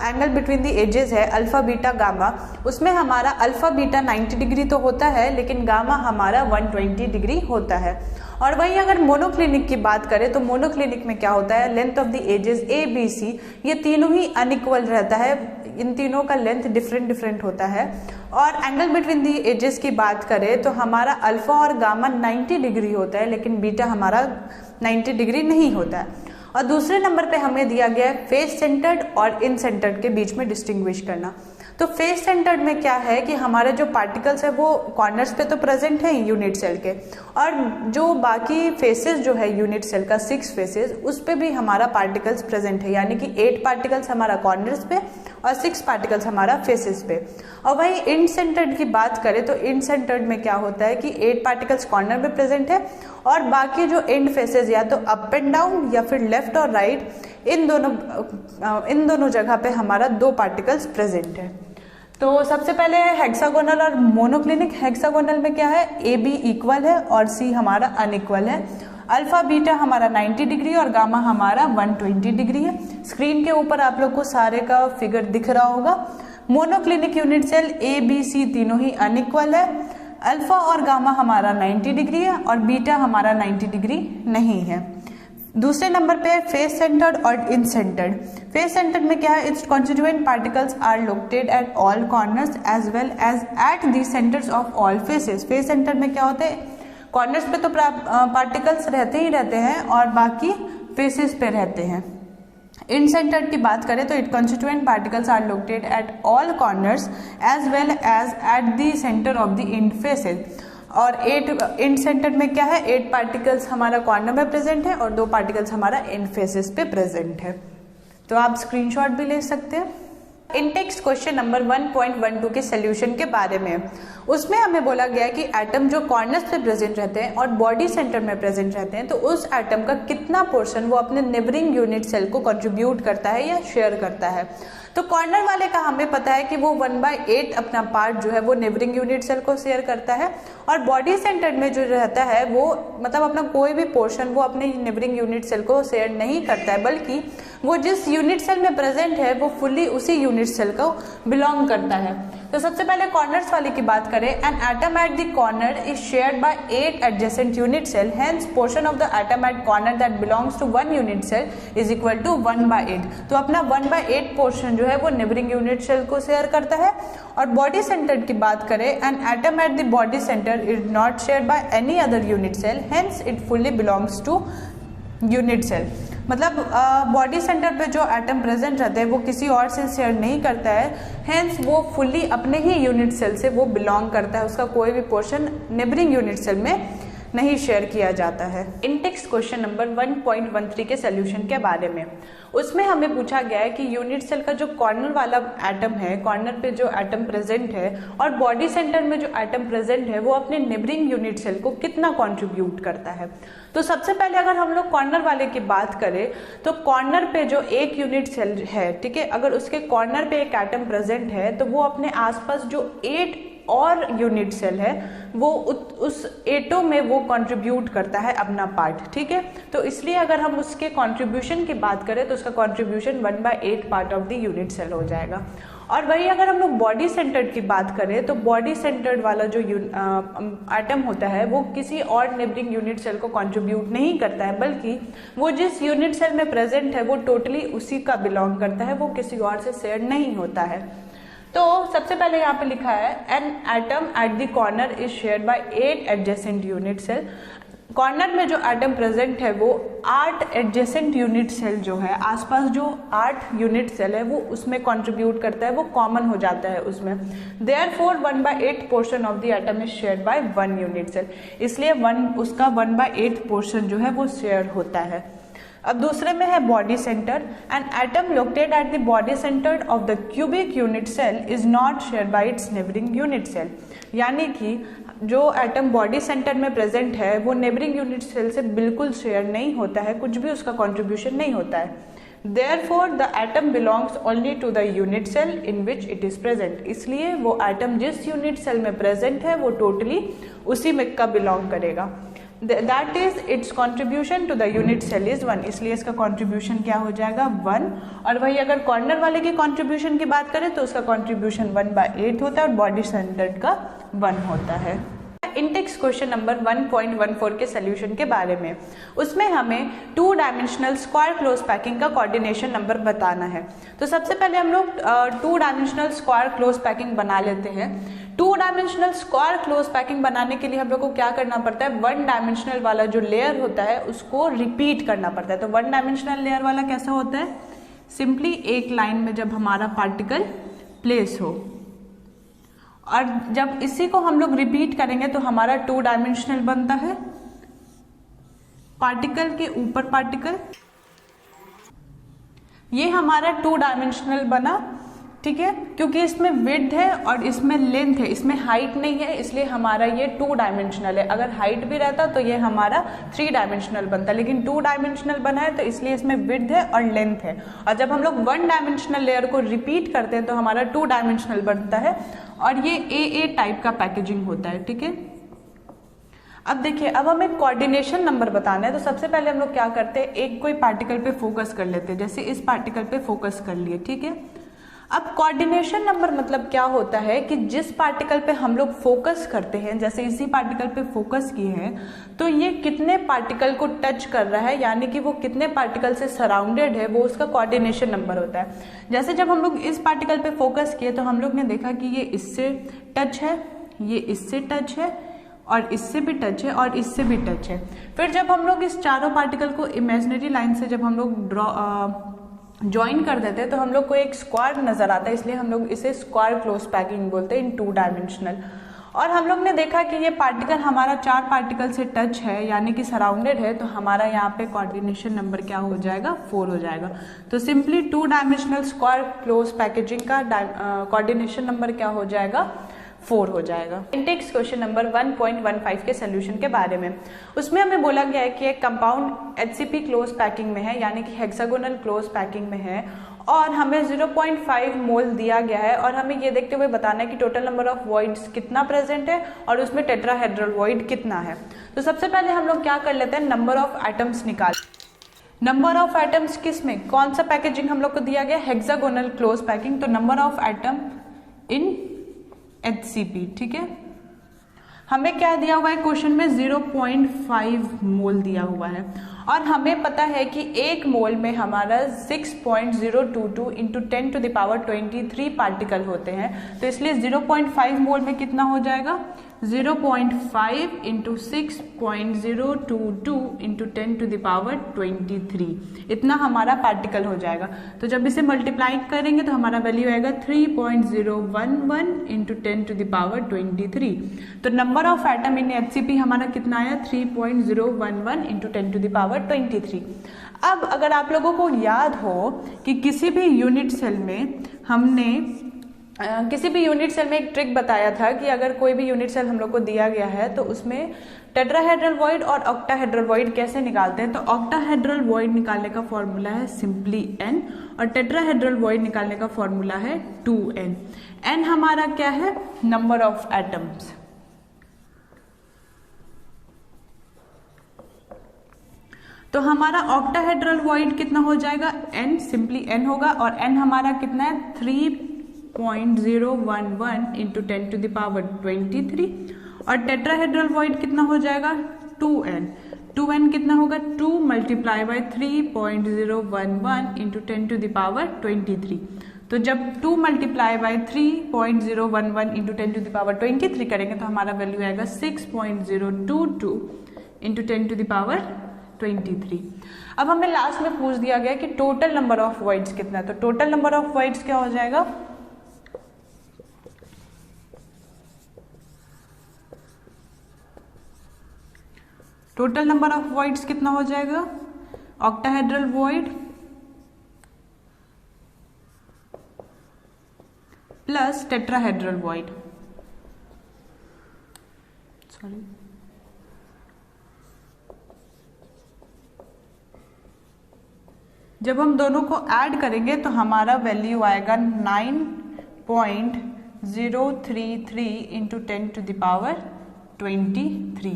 एंगल बिटवीन द एजेस है अल्फा बीटा गामा, उसमें हमारा अल्फा बीटा 90 डिग्री तो होता है, लेकिन गामा हमारा 120 डिग्री होता है। और वहीं अगर मोनोक्लिनिक की बात करें तो मोनोक्लिनिक में क्या होता है, length of the edges A B C ये तीनों ही अनइक्वल रहता है, इन तीनों का लेंथ डिफरेंट होता है। और एंगल बिटवीन द एजेस की बात करें तो हमारा अल्फा और गामा 90 डिग्री होता है, लेकिन बीटा हमारा 90 डिग्री नहीं होता है। और दूसरे नंबर पे हमें दिया गया है फेस सेंटर्ड और इन सेंटर्ड के बीच में डिस्टिंग्विश करना। तो फेस सेंटर्ड में क्या है कि हमारे जो पार्टिकल्स है वो कॉर्नर्स पे तो प्रेजेंट है यूनिट सेल के, और जो बाकी फेसेस जो है यूनिट सेल का 6 फेसेस, उस पे भी हमारा पार्टिकल्स प्रेजेंट है, यानी कि 8 पार्टिकल्स हमारा कॉर्नर्स पे और 6 पार्टिकल्स हमारा फेसेस पे। और वहीं इन सेंटर्ड की बात करें तो इन सेंटर्ड में क्या होता है कि 8 पार्टिकल्स कॉर्नर पे प्रेजेंट है, और बाकी जो एंड फेसेस या तो अप एंड डाउन या फिर लेफ्ट और राइट, इन दोनों जगह पे हमारा 2 पार्टिकल्स प्रेजेंट है। तो सबसे पहले हेक्सागोनल और मोनोक्लिनिक। हेक्सागोनल में क्या है, ए बी इक्वल है और सी हमारा अनइक्वल है, अल्फा बीटा हमारा 90 डिग्री और गामा हमारा 120 डिग्री है। स्क्रीन के ऊपर आप लोग को सारे का फिगर दिख रहा होगा। Monoclinic unit cell A B C तीनों ही अनइक्वल है, अल्फा और गामा हमारा 90 डिग्री है और बीटा हमारा 90 डिग्री नहीं है। दूसरे नंबर पे फेस सेंटर्ड और इन सेंटर्ड। फेस सेंटर्ड में क्या है, its constituent particles are located at all corners as well as at the centres of all faces. Face centred में क्या होते हैं, कॉर्नर्स पे तो पार्टिकल्स रहते ही रहते हैं और बाकी फेसेस पे रहते हैं। इन सेंटर्ड की बात करें तो it constituent particles are located at all corners as well as at the centre of the end faces. और 8 इंड सेंटर में क्या है, 8 पार्टिकल्स हमारा कॉर्नर में प्रेजेंट है और 2 पार्टिकल्स हमारा एंड फेसेस पे प्रेजेंट है। तो आप स्क्रीनशॉट भी ले सकते हैं। इंटेक्स क्वेश्चन नंबर 1.12 के सोल्यूशन के बारे में, उसमें हमें बोला गया कि एटम जो कॉर्नर्स पे प्रेजेंट रहते हैं और बॉडी सेंटर में प्रेजेंट रहते हैं, तो उस एटम का कितना पोर्शन वो अपने नेबरिंग यूनिट सेल को कंट्रीब्यूट करता है या शेयर करता है। तो कॉर्नर वाले का हमें पता है कि वो 1/8 अपना पार्ट जो है वो नेबरिंग यूनिट सेल को शेयर करता है, और बॉडी सेंटर में जो रहता है वो मतलब अपना कोई भी पोर्शन वो अपने नेबरिंग यूनिट सेल को शेयर नहीं करता है, बल्कि वो जिस यूनिट सेल में प्रेजेंट है वो फुल्ली उसी यूनिट सेल को बिलोंग करता है। तो सबसे पहले कॉर्नर्स वाले की बात करें, an atom at the corner is shared by 8 adjacent unit cell, hence portion of the atom at corner that belongs to 1 unit cell is equal to 1/8। तो अपना 1/8 पोर्शन जो है वो नेबरिंग यूनिट सेल को शेयर करता है। और body centre की बात करें, an atom at the body centre is not shared by any other unit cell, hence it fully belongs to unit cell. मतलब बॉडी सेंटर पे जो एटम प्रेजेंट रहते हैं वो किसी और से शेयर नहीं करता है, हेंस वो फुल्ली अपने ही यूनिट सेल से वो बिलोंग करता है, उसका कोई भी पोर्शन नेबरिंग यूनिट सेल में नहीं शेयर किया जाता है। इंटेक्स क्वेश्चन नंबर 1.13 के सोल्यूशन के बारे में, उसमें हमें पूछा गया है कि यूनिट सेल का जो कॉर्नर वाला एटम है, कॉर्नर पे जो एटम प्रेजेंट है और बॉडी सेंटर में जो एटम प्रेजेंट है, वो अपने नेबरिंग यूनिट सेल को कितना कंट्रीब्यूट करता है। तो सबसे पहले अगर हम लोग कॉर्नर वाले की बात करें तो कॉर्नर पे जो एक यूनिट सेल है, ठीक है, अगर उसके कॉर्नर पे एक एटम प्रेजेंट है तो वो अपने आसपास जो 8 और यूनिट सेल है वो उस 8 में वो कंट्रीब्यूट करता है अपना पार्ट, ठीक है। तो इसलिए अगर हम उसके कंट्रीब्यूशन की बात करें तो उसका contribution 1/8 part of the unit cell हो जाएगा। और वही अगर हम लोग बॉडी सेंटर्ड की बात करें तो बॉडी सेंटर्ड वाला जो एटम होता है वो किसी और नेबरिंग यूनिट सेल को कंट्रीब्यूट नहीं करता है, बल्कि वो जिस यूनिट सेल में प्रेजेंट है वो टोटली उसी का बिलोंग करता है, वो किसी और से शेयर नहीं होता है। तो सबसे पहले यहाँ पे लिखा है an atom at the corner is shared by 8 adjacent unit cell. Corner में जो एटम प्रेजेंट है वो 8 एडजेसेंट यूनिट सेल जो है, आसपास जो 8 यूनिट सेल है वो उसमें कंट्रीब्यूट करता है, वो कॉमन हो जाता है उसमें। Therefore 1/8 portion of the atom is shared by 1 unit cell, इसलिए उसका 1/8 पोर्शन जो है वो शेयर होता है। अब दूसरे में है body centre, an atom located at the body centre of the cubic unit cell is not share by its neighbouring unit cell, यानी कि जो एटम बॉडी सेंटर में प्रेजेंट है वो नेबरिंग यूनिट सेल से बिल्कुल शेयर नहीं होता है, कुछ भी उसका कंट्रीब्यूशन नहीं होता है। Therefore the atom belongs only to the unit cell in which it is present, इसलिए वो एटम जिस यूनिट सेल में प्रेजेंट है वो टोटली उसी में का बिलोंग करेगा। That is its contribution to the unit cell is 1, इसलिए इसका कॉन्ट्रीब्यूशन क्या हो जाएगा 1। और वही अगर कॉर्नर वाले के कॉन्ट्रीब्यूशन की बात करें तो उसका कॉन्ट्रीब्यूशन 1/8 होता है और बॉडी सेंटर्ड का 1 होता है। इंटेक्स क्वेश्चन नंबर 1.14 के सोल्यूशन के बारे में, उसमें हमें 2 डायमेंशनल स्क्वायर क्लोज पैकिंग का कोऑर्डिनेशन नंबर बताना है। तो सबसे पहले हम लोग 2 डायमेंशनल स्क्वायर क्लोज पैकिंग बना लेते हैं। 2 डायमेंशनल स्क्वायर क्लोज पैकिंग बनाने के लिए हम लोग को क्या करना पड़ता है, 1 डायमेंशनल वाला जो लेयर होता है उसको रिपीट करना पड़ता है। तो 1 डायमेंशनल लेयर वाला कैसा होता है, सिंपली एक लाइन में जब हमारा पार्टिकल प्लेस हो और जब इसी को हम लोग रिपीट करेंगे तो हमारा 2 डायमेंशनल बनता है, पार्टिकल के ऊपर पार्टिकल, ये हमारा 2 डायमेंशनल बना, ठीक है, क्योंकि इसमें विड्थ है और इसमें लेंथ है, इसमें हाइट नहीं है, इसलिए हमारा ये 2 डायमेंशनल है। अगर हाइट भी रहता तो ये हमारा 3 डायमेंशनल बनता, लेकिन 2 डायमेंशनल बना है तो इसलिए इसमें विड्थ है और लेंथ है। और जब हम लोग 1 डायमेंशनल लेयर को रिपीट करते हैं तो हमारा 2 डायमेंशनल बनता है और ये AA टाइप का पैकेजिंग होता है, ठीक है। अब देखिए, अब हमें कोऑर्डिनेशन नंबर बताना है। तो सबसे पहले हम लोग क्या करते हैं, एक कोई पार्टिकल पे फोकस कर लेते हैं, जैसे इस पार्टिकल पे फोकस कर लिए, ठीक है। अब कोऑर्डिनेशन नंबर मतलब क्या होता है कि जिस पार्टिकल पे हम लोग फोकस करते हैं, जैसे इसी पार्टिकल पे फोकस किए हैं तो ये कितने पार्टिकल को टच कर रहा है, यानी कि वो कितने पार्टिकल से सराउंडेड है, वो उसका कोऑर्डिनेशन नंबर होता है। जैसे जब हम लोग इस पार्टिकल पे फोकस किए तो हम लोग ने देखा कि ये इससे टच है, ये इससे टच है और इससे भी टच है और इससे भी टच है। फिर जब हम लोग इस चारों पार्टिकल को इमेजिनरी लाइन से जब हम लोग ज्वाइन कर देते हैं तो हम लोग को एक स्क्वायर नजर आता है, इसलिए हम लोग इसे स्क्वायर क्लोज पैकिंग बोलते हैं इन 2 डायमेंशनल। और हम लोग ने देखा कि ये पार्टिकल हमारा 4 पार्टिकल से टच है, यानी कि सराउंडेड है, तो हमारा यहाँ पे कोऑर्डिनेशन नंबर क्या हो जाएगा, 4 हो जाएगा। तो simply 2 dimensional square close packaging का कोऑर्डिनेशन नंबर क्या हो जाएगा, 4 हो जाएगा। इंटेक्स क्वेश्चन नंबर 1.15 के सोल्यूशन के बारे में, उसमें हमें बोला गया है कि एक कंपाउंड HCP क्लोज पैकिंग में है, यानी कि हेक्सागोनल क्लोज पैकिंग में है और हमें 0.5 मोल दिया गया है और हमें ये देखते हुए बताना है कि टोटल नंबर ऑफ वॉइड्स कितना प्रेजेंट है और उसमें टेट्राहेड्रल वॉइड कितना है। तो सबसे पहले हम लोग क्या कर लेते हैं, नंबर ऑफ एटम्स निकाल। नंबर ऑफ एटम्स किस में, कौन सा पैकेजिंग हम लोग को दिया गया, हेक्सागोनल क्लोज पैकिंग। तो number of atom in HCP, ठीक है। हमें क्या दिया हुआ है क्वेश्चन में, 0.5 मोल दिया हुआ है और हमें पता है कि 1 मोल में हमारा 6.022 into 10 to the power 23 particle होते हैं। तो इसलिए 0.5 मोल में कितना हो जाएगा, 0.5 into 6.022 into 10 to the power 23, इतना हमारा पार्टिकल हो जाएगा। तो जब इसे मल्टीप्लाई करेंगे तो हमारा वैल्यू आएगा 3.011 इंटू 10 टू द पावर 23। तो number of atom in HCP हमारा कितना आया, 3.011 इंटू 10 टू द पावर 23। अब अगर आप लोगों को याद हो कि किसी भी यूनिट सेल में हमने किसी भी यूनिट सेल में एक ट्रिक बताया था कि अगर कोई भी यूनिट सेल हम लोग को दिया गया है तो उसमें टेट्राहेड्रल वॉइड और ऑक्टाहेड्रल वॉइड कैसे निकालते हैं। तो ऑक्टाहेड्रल वॉइड निकालने का फॉर्मूला है सिंपली n और टेट्राहेड्रल वॉइड निकालने का फॉर्मूला है 2n। n हमारा क्या है, नंबर ऑफ एटम्स। तो हमारा ऑक्टाहेड्रल वॉइड कितना हो जाएगा, n, सिंपली n होगा और n हमारा कितना है, 3.011 इंटू 10 टू द पावर 23 और टेट्राहेड्रल वॉइड कितना हो जाएगा, 2n। 2n कितना होगा, 2 multiply by 3.011 into 10 to the power 23। तो जब 2 multiply by 3.011 into 10 to the power 23 करेंगे तो हमारा वैल्यू आएगा 6.022 इंटू 10 टू द पावर 23। अब हमें लास्ट में पूछ दिया गया कि टोटल नंबर ऑफ वॉइड्स कितना है, तो टोटल नंबर ऑफ वॉइड्स क्या हो जाएगा, टोटल नंबर ऑफ वॉइड्स कितना हो जाएगा, octahedral void plus tetrahedral void, sorry जब हम दोनों को ऐड करेंगे तो हमारा वैल्यू आएगा 9.033 इंटू 10 टू द पावर 23।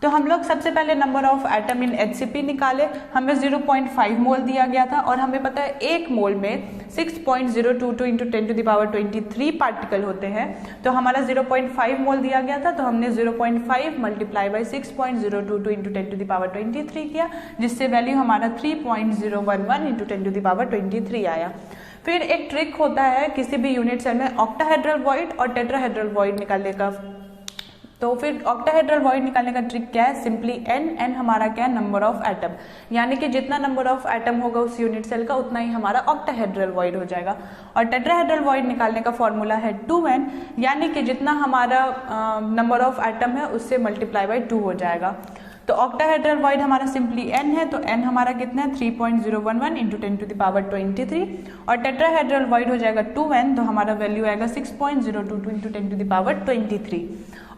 तो हम लोग सबसे पहले number of atom in HCP निकाले, हमें 0.5 मोल दिया गया था और हमें पता है एक मोल में 6.022 into 10 to the power 23 particle होते हैं। तो हमारा 0.5 मोल दिया गया था, तो हमने 0.5 multiply by 6.022 into 10 to the power 23 किया, जिससे वैल्यू हमारा 3.011 इंटू 10 टू द पावर 23 आया। फिर एक ट्रिक होता है किसी भी यूनिट सेल में ऑक्टाहेड्रल वॉइड और टेट्राहेड्रल वॉइड निकालने का। तो फिर ऑक्टाहेड्रल वॉइड निकालने का ट्रिक क्या है, सिंपली n हमारा क्या है, नंबर ऑफ एटम, यानी कि जितना नंबर ऑफ एटम होगा उस यूनिट सेल का उतना ही हमारा ऑक्टाहेड्रल वॉइड हो जाएगा। और टेट्राहेड्रल वॉइड निकालने का फॉर्मूला है 2n, यानी कि जितना हमारा नंबर ऑफ एटम है उससे मल्टीप्लाई बाई 2 हो जाएगा। तो ऑक्टाहेड्रल वॉइड हमारा सिंपली n है, तो n हमारा कितना है 3.011 इंटू 10 टू द पावर 23, और टेट्राहेड्रल वॉइड हो जाएगा 2n, तो हमारा वैल्यू आएगा 6.022 इंटू 10 टू द पावर 23।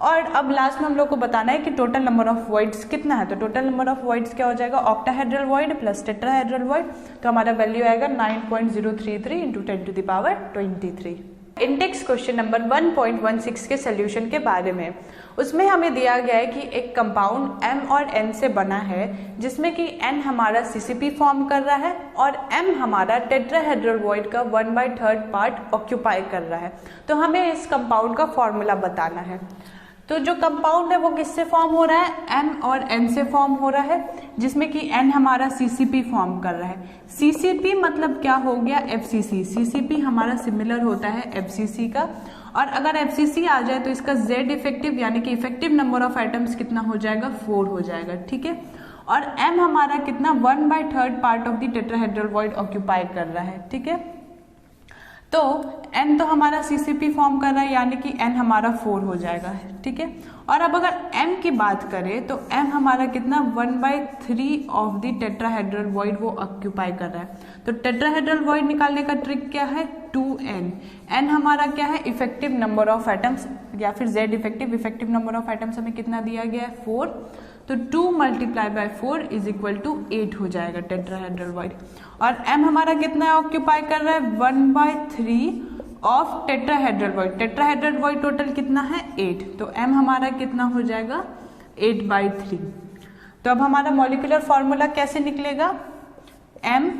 और अब लास्ट में हम लोग को बताना है कि टोटल नंबर ऑफ वॉइड्स कितना है, तो टोटल नंबर ऑफ वॉइड्स क्या हो जाएगा, octahedral void plus tetrahedral void, तो हमारा वैल्यू आएगा 9.033 into 10 to the power 23। Index question number 1.16 के सोल्यूशन के बारे में, उसमें हमें दिया गया है कि एक कंपाउंड M और N से बना है, जिसमें कि N हमारा CCP फॉर्म कर रहा है और M हमारा टेट्राहेड्रल वॉइड का 1/3 पार्ट ऑक्यूपाई कर रहा है। तो हमें इस कंपाउंड का फॉर्मूला बताना है। तो जो कंपाउंड है वो किससे फॉर्म हो रहा है, M और N से फॉर्म हो रहा है, जिसमें कि N हमारा CCP फॉर्म कर रहा है। CCP मतलब क्या हो गया, FCC। CCP हमारा सिमिलर होता है FCC का, और अगर FCC आ जाए तो इसका Z इफेक्टिव यानी कि इफेक्टिव नंबर ऑफ एटम्स कितना हो जाएगा, 4 हो जाएगा, ठीक है। और M हमारा कितना 1/3 part of the tetrahedral void occupy कर रहा है, ठीक है। तो N तो हमारा CCP फॉर्म कर रहा है, यानी कि N हमारा 4 हो जाएगा, ठीक है। और अब अगर M की बात करें तो M हमारा कितना 1/3 ऑफ द टेट्राहेड्रल वॉइड वो ऑक्यूपाई कर रहा है। तो टेट्राहेड्रल वॉइड निकालने का ट्रिक क्या है, 2n। N हमारा क्या है, इफेक्टिव नंबर ऑफ एटम्स या फिर Z effective number of atoms हमें कितना दिया गया है, 4। तो 2 multiply by 4 is equal to 8 हो जाएगा टेट्राहेड्रल वॉइड। और M हमारा कितना ऑक्यूपाई कर रहा है, 1/3 of tetrahedral void. Tetrahedral void total कितना है, 8। तो M हमारा कितना हो जाएगा, 8/3। तो अब हमारा मॉलिक्यूलर फॉर्मूला कैसे निकलेगा, M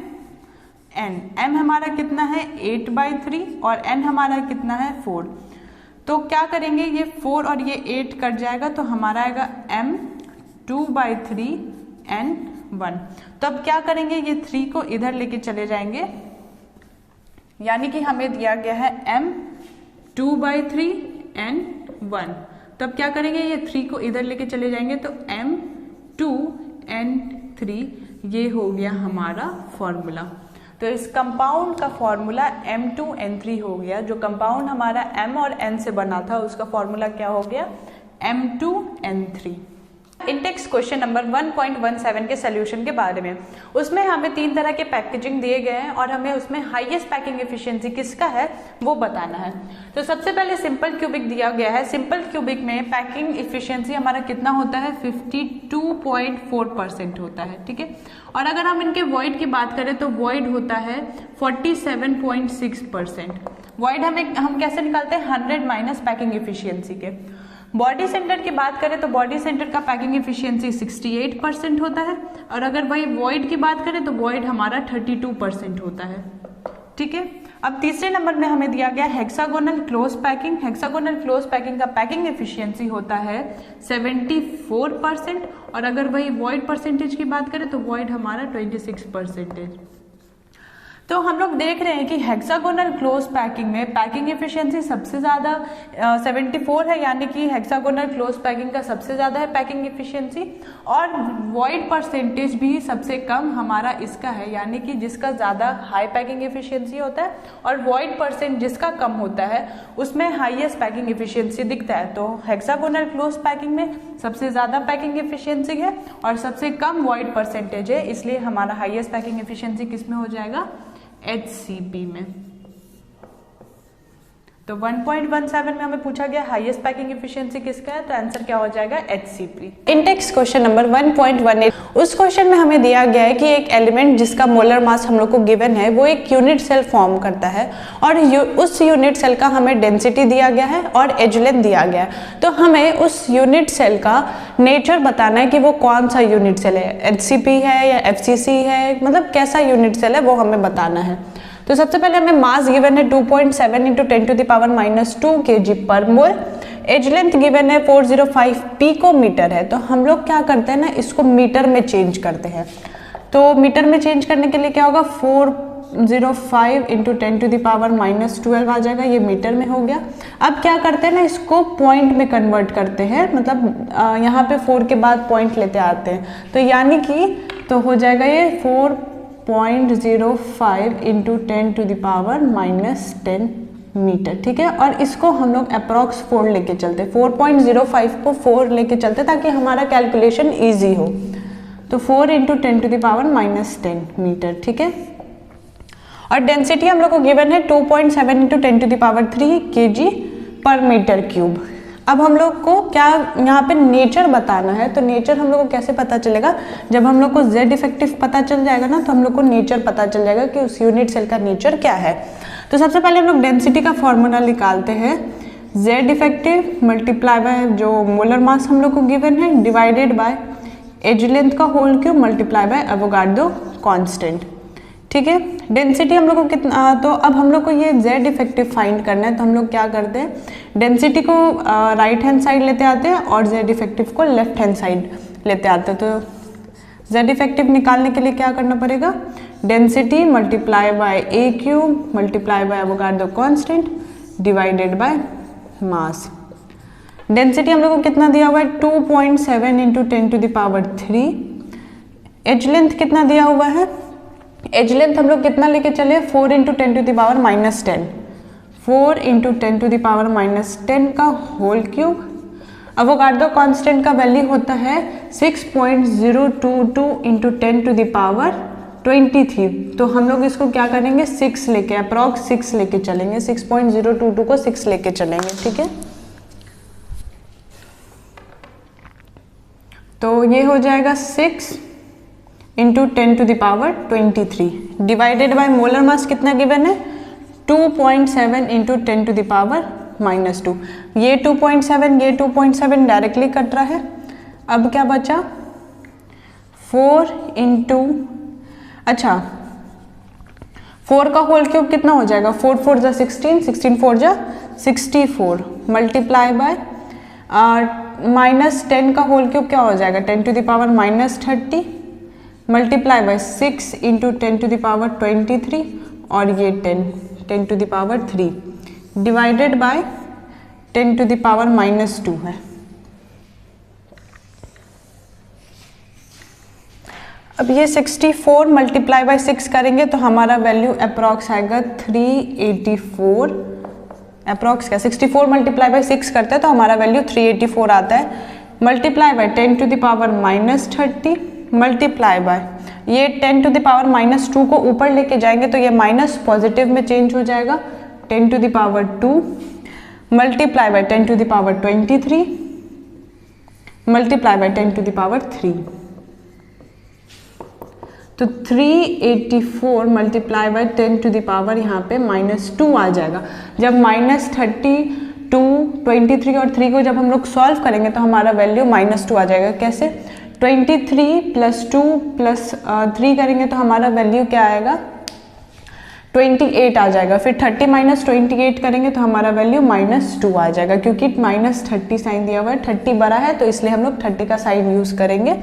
हमारा कितना है 8/3 और N हमारा कितना है 4। तो क्या करेंगे, ये 4 और ये 8 कट जाएगा, तो हमारा आएगा M 2/3 N 1। तो अब क्या करेंगे, ये 3 को इधर लेके चले जाएंगे, यानी कि हमें दिया गया है M 2/3 N 1। तो अब क्या करेंगे, ये 3 को इधर लेके चले जाएंगे, तो M 2 N 3 ये हो गया हमारा फॉर्मूला। तो इस कंपाउंड का फॉर्मूला M2N3 हो गया। जो कंपाउंड हमारा M और N से बना था उसका फॉर्मूला क्या हो गया, M2N3। इंडेक्स क्वेश्चन नंबर 1.17 के सोल्यूशन के बारे में, उसमें हमें 3 तरह के पैकेजिंग दिए गए हैं और हमें उसमें हाईएस्ट पैकिंग एफिशिएंसी किसका है वो बताना है। तो सबसे पहले सिंपल क्यूबिक दिया गया है। सिंपल क्यूबिक में पैकिंग एफिशिएंसी हमारा कितना होता है, 52.4% होता है, ठीक है। और अगर हम इनके वॉइड की बात करें तो वॉइड होता है 47.6%। वॉइड हम कैसे निकालते हैं, 100 माइनस पैकिंग एफिशिएंसी के। बॉडी सेंटर की बात करें तो बॉडी सेंटर का पैकिंग एफिशिएंसी 68% होता है, और अगर वही वॉइड की बात करें तो वॉइड हमारा 32% होता है, ठीक है। अब तीसरे नंबर में हमें दिया गया hexagonal close packing. Hexagonal close packing का पैकिंग एफिशिएंसी होता है 74%, और अगर वही वॉइड परसेंटेज की बात करें तो वॉइड हमारा 26%। तो हम लोग देख रहे हैं कि हेक्सागोनल क्लोज पैकिंग में पैकिंग एफिशिएंसी सबसे ज़्यादा 74 है, यानी कि हेक्सागोनल क्लोज पैकिंग का सबसे ज़्यादा है पैकिंग एफिशिएंसी, और वॉइड परसेंटेज भी सबसे कम हमारा इसका है, यानी कि जिसका ज़्यादा हाई पैकिंग एफिशिएंसी होता है और वॉइड परसेंट जिसका कम होता है उसमें हाईएस्ट पैकिंग एफिशिएंसी दिखता है। तो हेक्सागोनल क्लोज पैकिंग में सबसे ज़्यादा पैकिंग एफिशिएंसी है और सबसे कम वॉइड परसेंटेज है, इसलिए हमारा हाईएस्ट पैकिंग एफिशिएंसी किस में हो जाएगा, HCP में। तो 1.17 में हमें पूछा गया हाईएस्ट पैकिंग एफिशिएंसी किसका है, तो आंसर क्या हो जाएगा, HCP। इंडेक्स क्वेश्चन नंबर 1.18, उस क्वेश्चन में हमें दिया गया है कि एक एलिमेंट जिसका मोलर मास हम लोग को गिवन है वो एक यूनिट सेल फॉर्म करता है और उस यूनिट सेल का हमें डेंसिटी दिया गया है और एज लेंथ दिया गया है। तो हमें उस यूनिट सेल का नेचर बताना है कि वो कौन सा यूनिट सेल है, HCP है या FCC है, मतलब कैसा यूनिट सेल है वो हमें बताना है। तो सबसे पहले हमें मास गिवन है 2.7 × 10⁻² kg पर मोल, एज लेंथ गिवन है 405 पिकोमीटर है। तो हम लोग क्या करते हैं ना, इसको मीटर में चेंज करते हैं। तो मीटर में चेंज करने के लिए क्या होगा, 405 × 10⁻12 आ जाएगा, ये मीटर में हो गया। अब क्या करते हैं ना, इसको पॉइंट में कन्वर्ट करते हैं, मतलब यहाँ पे 4 के बाद पॉइंट लेते आते हैं, तो यानी कि तो हो जाएगा ये 4.05 × 10⁻10 मीटर, ठीक है। और इसको हम लोग अप्रॉक्स 4 लेके चलते, 4.05 को 4 लेके चलते ताकि हमारा कैलकुलेशन इजी हो। तो 4 × 10⁻10 मीटर, ठीक है। और डेंसिटी हम लोग को गिवन है 2.7 × 10³ kg पर मीटर क्यूब। अब हम लोग को क्या यहाँ पे नेचर बताना है, तो नेचर हम लोग को कैसे पता चलेगा, जब हम लोग को Z इफेक्टिव पता चल जाएगा ना, तो हम लोग को नेचर पता चल जाएगा कि उस यूनिट सेल का नेचर क्या है। तो सबसे पहले हम लोग डेंसिटी का फॉर्मूला निकालते हैं, Z इफेक्टिव मल्टीप्लाई बाय जो मोलर मास हम लोग को गिवन है डिवाइडेड बाय एज लेंथ का whole cube multiply by Avogadro constant, ठीक है। डेंसिटी हम लोग को कितना, तो अब हम लोग को ये Z इफेक्टिव फाइंड करना है। तो हम लोग क्या करते हैं, डेंसिटी को राइट हैंड साइड लेते आते हैं और Z इफेक्टिव को लेफ्ट हैंड साइड लेते आते हैं। तो Z इफेक्टिव निकालने के लिए क्या करना पड़ेगा, density multiply by A cube multiply by Avogadro constant divided by mass. Density हम लोग को कितना दिया हुआ है, 2.7 × 10⁻3। एज लेंथ कितना दिया हुआ है, एज लेंथ हम लोग कितना लेके चले, 4 × 10⁻10, 4 × 10⁻10 का होल क्यूब। एवोगाड्रो कांस्टेंट का वैल्यू होता है 6.022 × 10⁻23। तो हम लोग इसको क्या करेंगे, 6 लेके अप्रॉक्स 6 लेके चलेंगे, 6.022 को 6 लेके चलेंगे, ठीक है। तो ये हो जाएगा 6 × 10⁻23 डिवाइडेड बाय मोलर मास कितना गिवन है, 2.7 × 10⁻²। ये 2.7 ये 2.7 डायरेक्टली कट रहा है। अब क्या बचा, 4 अच्छा 4 का होल क्यूब कितना हो जाएगा, 4 4 जा 16, 16 4 जा 64 मल्टीप्लाई बाय -10 का होल क्यूब क्या हो जाएगा, 10⁻30 मल्टीप्लाई बाय 6 × 10⁻23 और ये 10⁻3 डिवाइडेड बाय 10⁻2 है। अब ये 64 मल्टीप्लाई बाय 6 करेंगे तो हमारा वैल्यू अप्रॉक्स आएगा 384। अप्रॉक्स क्या, 64 मल्टीप्लाई बाय 6 करते हैं तो हमारा वैल्यू 384 आता है। मल्टीप्लाई बाय 10⁻30 मल्टीप्लाई बाय ये 10⁻2 को ऊपर लेके जाएंगे तो ये माइनस पॉजिटिव में चेंज हो जाएगा, 10⁻2 मल्टीप्लाई बाय 10⁻23 मल्टीप्लाई बाय 10⁻3। तो 384 मल्टीप्लाई बाय 10⁻, यहाँ पे -2 आ जाएगा। जब -32, 23 और 3 को जब हम लोग सॉल्व करेंगे तो हमारा वैल्यू -2 आ जाएगा। कैसे, 23 + 2 + 3 करेंगे तो हमारा वैल्यू क्या आएगा, 28 आ जाएगा। फिर 30 - 28 करेंगे तो हमारा वैल्यू -2 आ जाएगा, क्योंकि -30 साइन दिया हुआ है, 30 बड़ा है तो इसलिए हम लोग 30 का साइन यूज़ करेंगे।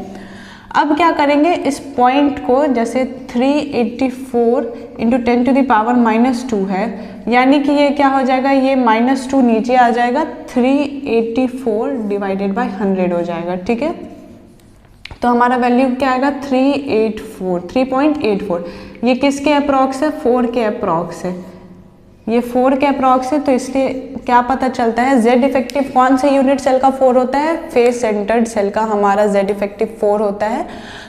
अब क्या करेंगे, इस पॉइंट को जैसे 384 इंटू 10⁻⁻² है, यानी कि ये क्या हो जाएगा, ये -2 नीचे आ जाएगा, 384 डिवाइडेड बाय 100 हो जाएगा, ठीक है। तो हमारा वैल्यू क्या आएगा, 384। ये किसके अप्रॉक्स है, 4 के अप्रॉक्स है, ये 4 के अप्रॉक्स है, तो इसलिए क्या पता चलता है, जेड इफेक्टिव कौन से यूनिट सेल का 4 होता है, फेस सेंटर्ड सेल का हमारा जेड इफेक्टिव 4 होता है।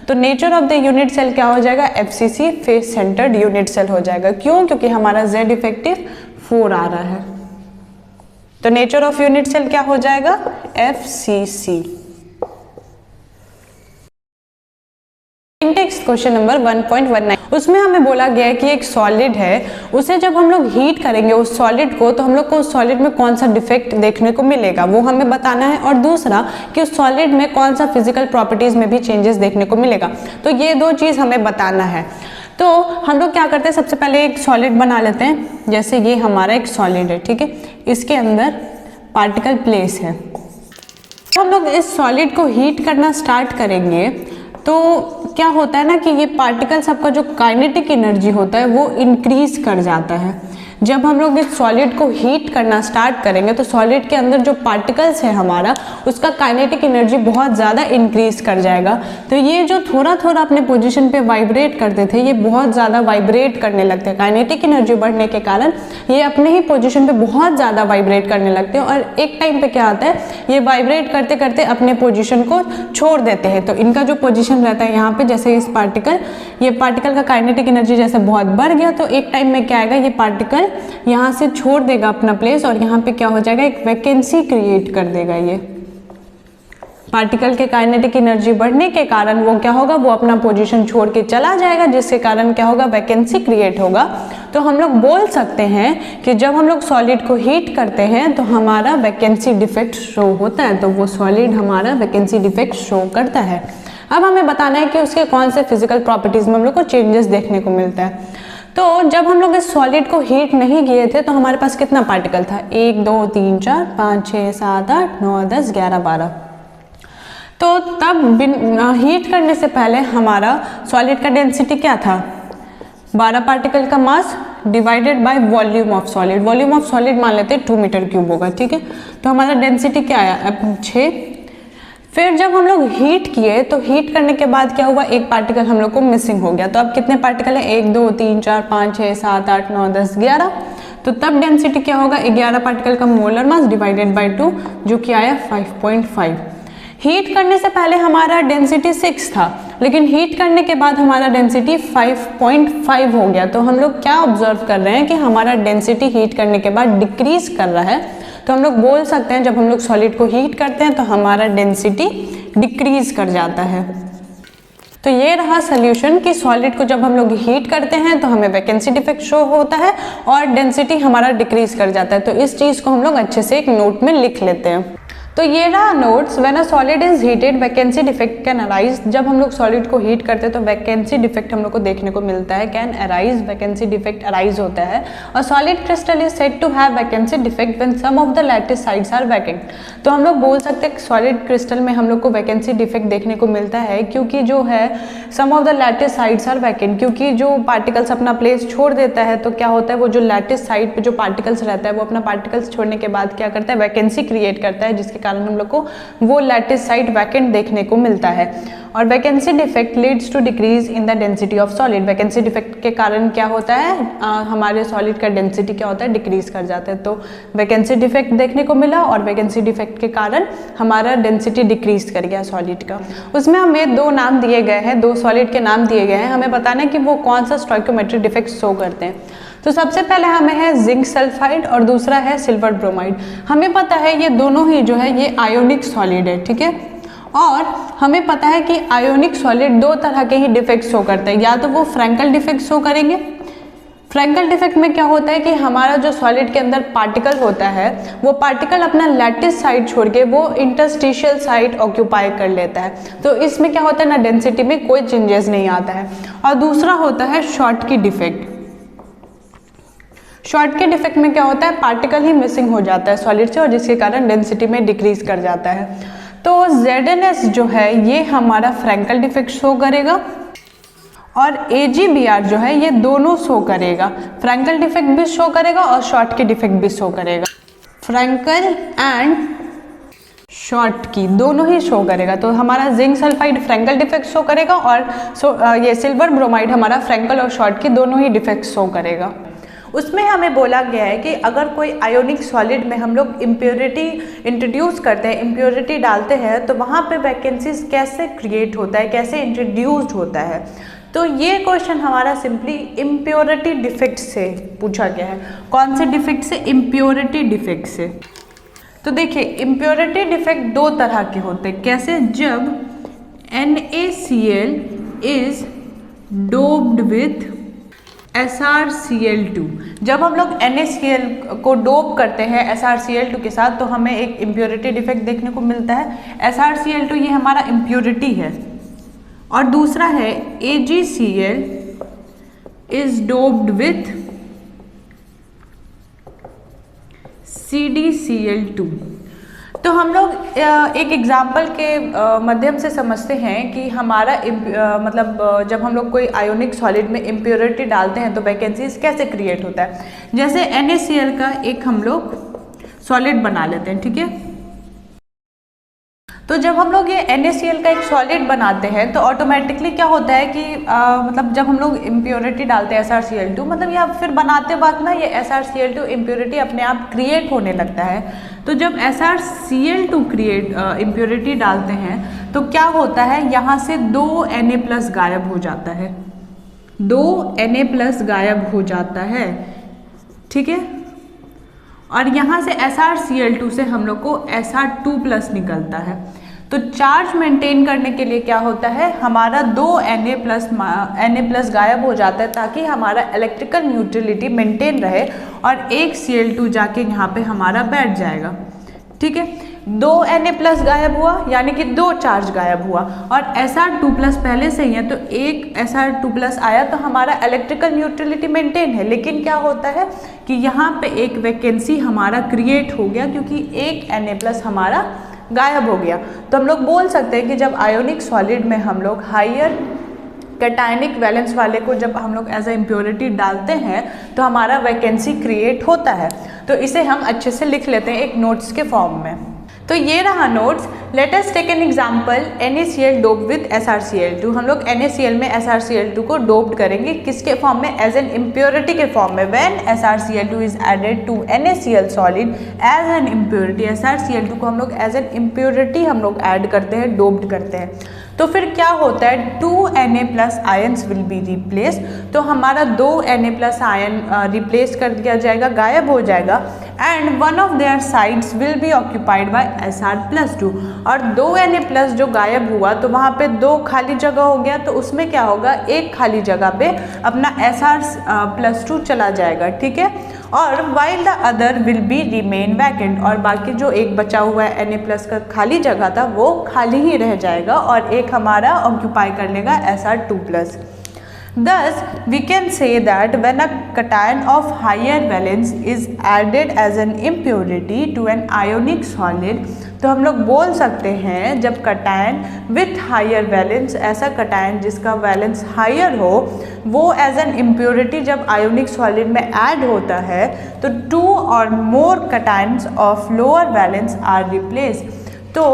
तो nature of the unit cell क्या हो जाएगा, FCC, face centred unit cell हो जाएगा। क्यों, क्योंकि हमारा जेड इफेक्टिव 4 आ रहा है। तो नेचर ऑफ यूनिट सेल क्या हो जाएगा, एफसीसी। नेक्स्ट क्वेश्चन नंबर 1.19, उसमें हमें बोला गया है कि एक सॉलिड है, उसे जब हम लोग हीट करेंगे उस सॉलिड को, तो हम लोग को उस सॉलिड में कौन सा डिफेक्ट देखने को मिलेगा वो हमें बताना है, और दूसरा कि उस सॉलिड में कौन सा फिजिकल प्रॉपर्टीज में भी चेंजेस देखने को मिलेगा। तो ये दो चीज़ हमें बताना है। तो हम लोग क्या करते हैं, सबसे पहले एक सॉलिड बना लेते हैं। जैसे ये हमारा एक सॉलिड है, ठीक है, इसके अंदर पार्टिकल प्लेस है। तो हम लोग इस सॉलिड को हीट करना स्टार्ट करेंगे तो क्या होता है ना कि ये पार्टिकल सबका जो काइनेटिक एनर्जी होता है वो इंक्रीज कर जाता है। जब हम लोग इस सॉलिड को हीट करना स्टार्ट करेंगे तो सॉलिड के अंदर जो पार्टिकल्स है हमारा, उसका काइनेटिक एनर्जी बहुत ज़्यादा इंक्रीज कर जाएगा। तो ये जो थोड़ा थोड़ा अपने पोजीशन पे वाइब्रेट करते थे, ये बहुत ज़्यादा वाइब्रेट करने लगते हैं। काइनेटिक एनर्जी बढ़ने के कारण ये अपने ही पोजीशन पे बहुत ज़्यादा वाइब्रेट करने लगते हैं, और एक टाइम पे क्या होता है, ये वाइब्रेट करते करते अपने पोजीशन को छोड़ देते हैं। तो इनका जो पोजीशन रहता है यहाँ पे, जैसे इस पार्टिकल, ये पार्टिकल का काइनेटिक एनर्जी जैसे बहुत बढ़ गया, तो एक टाइम में क्या आएगा, ये पार्टिकल यहाँ से छोड़ देगा अपना प्लेस, और यहाँ पे क्या हो जाएगा, एक वैकेंसी क्रिएट कर देगा। ये पार्टिकल के काइनेटिक एनर्जी बढ़ने के कारण वो क्या होगा, वो अपना पोजीशन छोड़ के चला जाएगा, जिसके कारण क्या होगा, वैकेंसी क्रिएट होगा। तो हम लोग बोल सकते हैं कि जब हम लोग सॉलिड को हीट करते हैं तो हमारा वैकेंसी डिफेक्ट शो होता है। तो वो सॉलिड हमारा वैकेंसी डिफेक्ट शो करता है। अब हमें बताना है कि उसके कौन से फिजिकल प्रॉपर्टीज में हम लोग को चेंजेस देखने को मिलता है। तो जब हम लोग इस सॉलिड को हीट नहीं किए थे तो हमारे पास कितना पार्टिकल था, 1 2 3 4 5 6 7 8 9 10 11 12। तो तब हीट करने से पहले हमारा सॉलिड का डेंसिटी क्या था, 12 पार्टिकल का mass divided by volume of solid. Volume of solid मान लेते हैं 2 मीटर क्यूब होगा, ठीक है। तो हमारा डेंसिटी क्या आया, अब 6। फिर जब हम लोग हीट किए तो हीट करने के बाद क्या हुआ, एक पार्टिकल हम लोग को मिसिंग हो गया। तो अब कितने पार्टिकल है, 1 2 3 4 5 6 7 8 9 10 11। तो तब डेंसिटी क्या होगा, 11 पार्टिकल का मोलर मास डिवाइडेड बाय 2, जो कि आया 5.5। हीट करने से पहले हमारा डेंसिटी 6 था, लेकिन हीट करने के बाद हमारा डेंसिटी 5.5 हो गया। तो हम लोग क्या ऑब्जर्व कर रहे हैं कि हमारा डेंसिटी हीट करने के बाद डिक्रीज कर रहा है। तो हम लोग बोल सकते हैं जब हम लोग सॉलिड को हीट करते हैं तो हमारा डेंसिटी डिक्रीज कर जाता है। तो ये रहा सोल्यूशन कि सॉलिड को जब हम लोग हीट करते हैं तो हमें वैकेंसी डिफेक्ट शो होता है और डेंसिटी हमारा डिक्रीज कर जाता है। तो इस चीज़ को हम लोग अच्छे से एक नोट में लिख लेते हैं। तो ये रहा notes, when a solid is heated vacancy defect can arise. जब हम लोग सॉलिड को हीट करते हैं तो वैकेंसी डिफेक्ट हम लोग को देखने को मिलता है, can arise, vacancy defect arise होता है। और solid crystal is said to have vacancy defect when some of the lattice sides are vacant. तो हम लोग बोल सकते हैं सॉलिड क्रिस्टल में हम लोग को वैकेंसी डिफेक्ट देखने को मिलता है क्योंकि जो है some of the lattice sides are vacant, क्योंकि जो पार्टिकल्स अपना प्लेस छोड़ देता है तो क्या होता है, वो जो लैटिस साइड पे जो पार्टिकल्स रहता है वो अपना पार्टिकल्स छोड़ने के बाद क्या करता है, वैकेंसी क्रिएट करता है, जिसके कारण हम लोग को वो लैटिस साइड वैकेंट देखने को मिलता है। और vacancy defect leads to decrease in the density of solid. Vacancy defect के कारण क्या होता है, हमारे सॉलिड का डेंसिटी क्या होता है, डिक्रीज कर जाता है। तो वैकेंसी डिफेक्ट देखने को मिला और वैकेंसी डिफेक्ट के कारण हमारा डेंसिटी डिक्रीज कर गया सॉलिड का। उसमें हमें 2 नाम दिए गए हैं, 2 सॉलिड के नाम दिए गए हैं। हमें बताना है कि वो कौन सा स्टोइकोमेट्रिक डिफेक्ट शो करते हैं। तो सबसे पहले हमें है जिंक सल्फाइड और दूसरा है सिल्वर ब्रोमाइड। हमें पता है ये दोनों ही जो है ये आयोनिक सॉलिड है, ठीक है। और हमें पता है कि आयोनिक सॉलिड 2 तरह के ही डिफेक्ट शो करते हैं, या तो वो फ्रैंकल डिफेक्ट शो करेंगे। फ्रैंकल डिफेक्ट में क्या होता है कि हमारा जो सॉलिड के अंदर पार्टिकल होता है वो पार्टिकल अपना लैटिस साइड छोड़ के वो इंटरस्टिशियल साइड ऑक्यूपाई कर लेता है। तो इसमें क्या होता है ना, डेंसिटी में कोई चेंजेस नहीं आता है। और दूसरा होता है शॉर्टकी डिफेक्ट। शॉर्टकी डिफेक्ट में क्या होता है, पार्टिकल ही मिसिंग हो जाता है सॉलिड से और जिसके कारण डेंसिटी में डिक्रीज कर जाता है। तो ZnS जो है ये हमारा फ्रैंकल डिफेक्ट शो करेगा और AgBr जो है ये दोनों शो करेगा, फ्रैंकल डिफेक्ट भी शो करेगा और शॉर्ट की डिफेक्ट भी शो करेगा। फ्रैंकल एंड शॉर्ट की दोनों ही शो करेगा। तो हमारा zinc sulphide Frenkel defect show करेगा और ये सिल्वर ब्रोमाइड हमारा फ्रैंकल और शॉर्ट की दोनों ही डिफेक्ट शो करेगा। उसमें हमें बोला गया है कि अगर कोई आयोनिक सॉलिड में हम लोग इम्प्योरिटी इंट्रोड्यूस करते हैं, इम्प्योरिटी डालते हैं, तो वहाँ पे वैकेंसीज कैसे क्रिएट होता है, कैसे इंट्रोड्यूस्ड होता है। तो ये क्वेश्चन हमारा सिंपली इम्प्योरिटी डिफेक्ट से पूछा गया है। कौन से डिफेक्ट से? इम्प्योरिटी डिफेक्ट से। तो देखिए इम्प्योरिटी डिफेक्ट दो तरह के होते हैं। कैसे? जब NaCl is doped with SrCl2। जब हम लोग NaCl को डोप करते हैं SrCl2 के साथ तो हमें एक इम्प्योरिटी डिफेक्ट देखने को मिलता है। SrCl2 ये हमारा इम्प्योरिटी है। और दूसरा है AgCl is doped with CdCl2। तो हम लोग एक एग्जाम्पल के माध्यम से समझते हैं कि हमारा मतलब जब हम लोग कोई आयोनिक सॉलिड में इम्प्योरिटी डालते हैं तो वैकेंसीज कैसे क्रिएट होता है। जैसे NaCl का एक हम लोग सॉलिड बना लेते हैं, ठीक है। तो जब हम लोग ये NaCl का एक सॉलिड बनाते हैं तो ऑटोमेटिकली क्या होता है कि मतलब जब हम लोग इम्प्योरिटी डालते हैं SrCl2, मतलब या फिर बनाते वक्त ना ये SrCl2 इम्प्योरिटी अपने आप क्रिएट होने लगता है। तो जब SrCl2 इम्प्योरिटी डालते हैं तो क्या होता है, यहाँ से 2 Na+ गायब हो जाता है, 2 Na+ गायब हो जाता है, ठीक है। और यहाँ से SrCl2 से हम लोग को Sr2+ निकलता है। तो चार्ज मेंटेन करने के लिए क्या होता है, हमारा 2 Na+ गायब हो जाता है ताकि हमारा इलेक्ट्रिकल न्यूट्रलिटी मेंटेन रहे और एक Cl2 जाके यहाँ पे हमारा बैठ जाएगा, ठीक है। 2 Na+ गायब हुआ यानी कि 2 चार्ज गायब हुआ और Sr2+ पहले से ही है तो एक Sr2+ आया तो हमारा इलेक्ट्रिकल न्यूट्रलिटी मेंटेन है। लेकिन क्या होता है कि यहाँ पे एक वैकेंसी हमारा क्रिएट हो गया क्योंकि एक Na+ हमारा गायब हो गया। तो हम लोग बोल सकते हैं कि जब आयोनिक सॉलिड में हम लोग हायर कैटायनिक वैलेंस वाले को जब हम लोग एज ए इम्प्योरिटी डालते हैं तो हमारा वैकेंसी क्रिएट होता है। तो इसे हम अच्छे से लिख लेते हैं एक नोट्स के फॉर्म में। तो ये रहा notes. Let us take an example NaCl dope with SrCl2। हम लोग NaCl में SrCl2 को डोप्ड करेंगे किसके फॉर्म में? एज एन इम्प्योरिटी के फॉर्म में। When SrCl2 is added to NaCl solid as an impurity, SrCl2 को हम लोग एज एन इम्प्योरिटी हम लोग ऐड करते हैं, डोप्ड करते हैं। तो फिर क्या होता है, 2 Na+ ions will be replace. तो हमारा 2 Na+ आयन रिप्लेस कर दिया जाएगा, गायब हो जाएगा। And one of their sides will be occupied by Sr+2। और 2 Na+ जो गायब हुआ तो वहाँ पे 2 खाली जगह हो गया, तो उसमें क्या होगा, एक खाली जगह पे अपना Sr+2 चला जाएगा, ठीक है। और while the other will be remain vacant, और बाकी जो एक बचा हुआ है Na+ का खाली जगह था वो खाली ही रह जाएगा और एक हमारा ऑक्यूपाई कर लेगा Sr2+। Thus, we can say that when a cation of higher valence is added as an impurity to an ionic solid, तो हम लोग बोल सकते हैं जब कटायन विथ हायर वैलेंस, ऐसा कटायन जिसका वैलेंस हायर हो, वो एज एन इम्प्योरिटी जब आयोनिक सॉलिड में ऐड होता है तो 2 और more cations of lower valence are replace. तो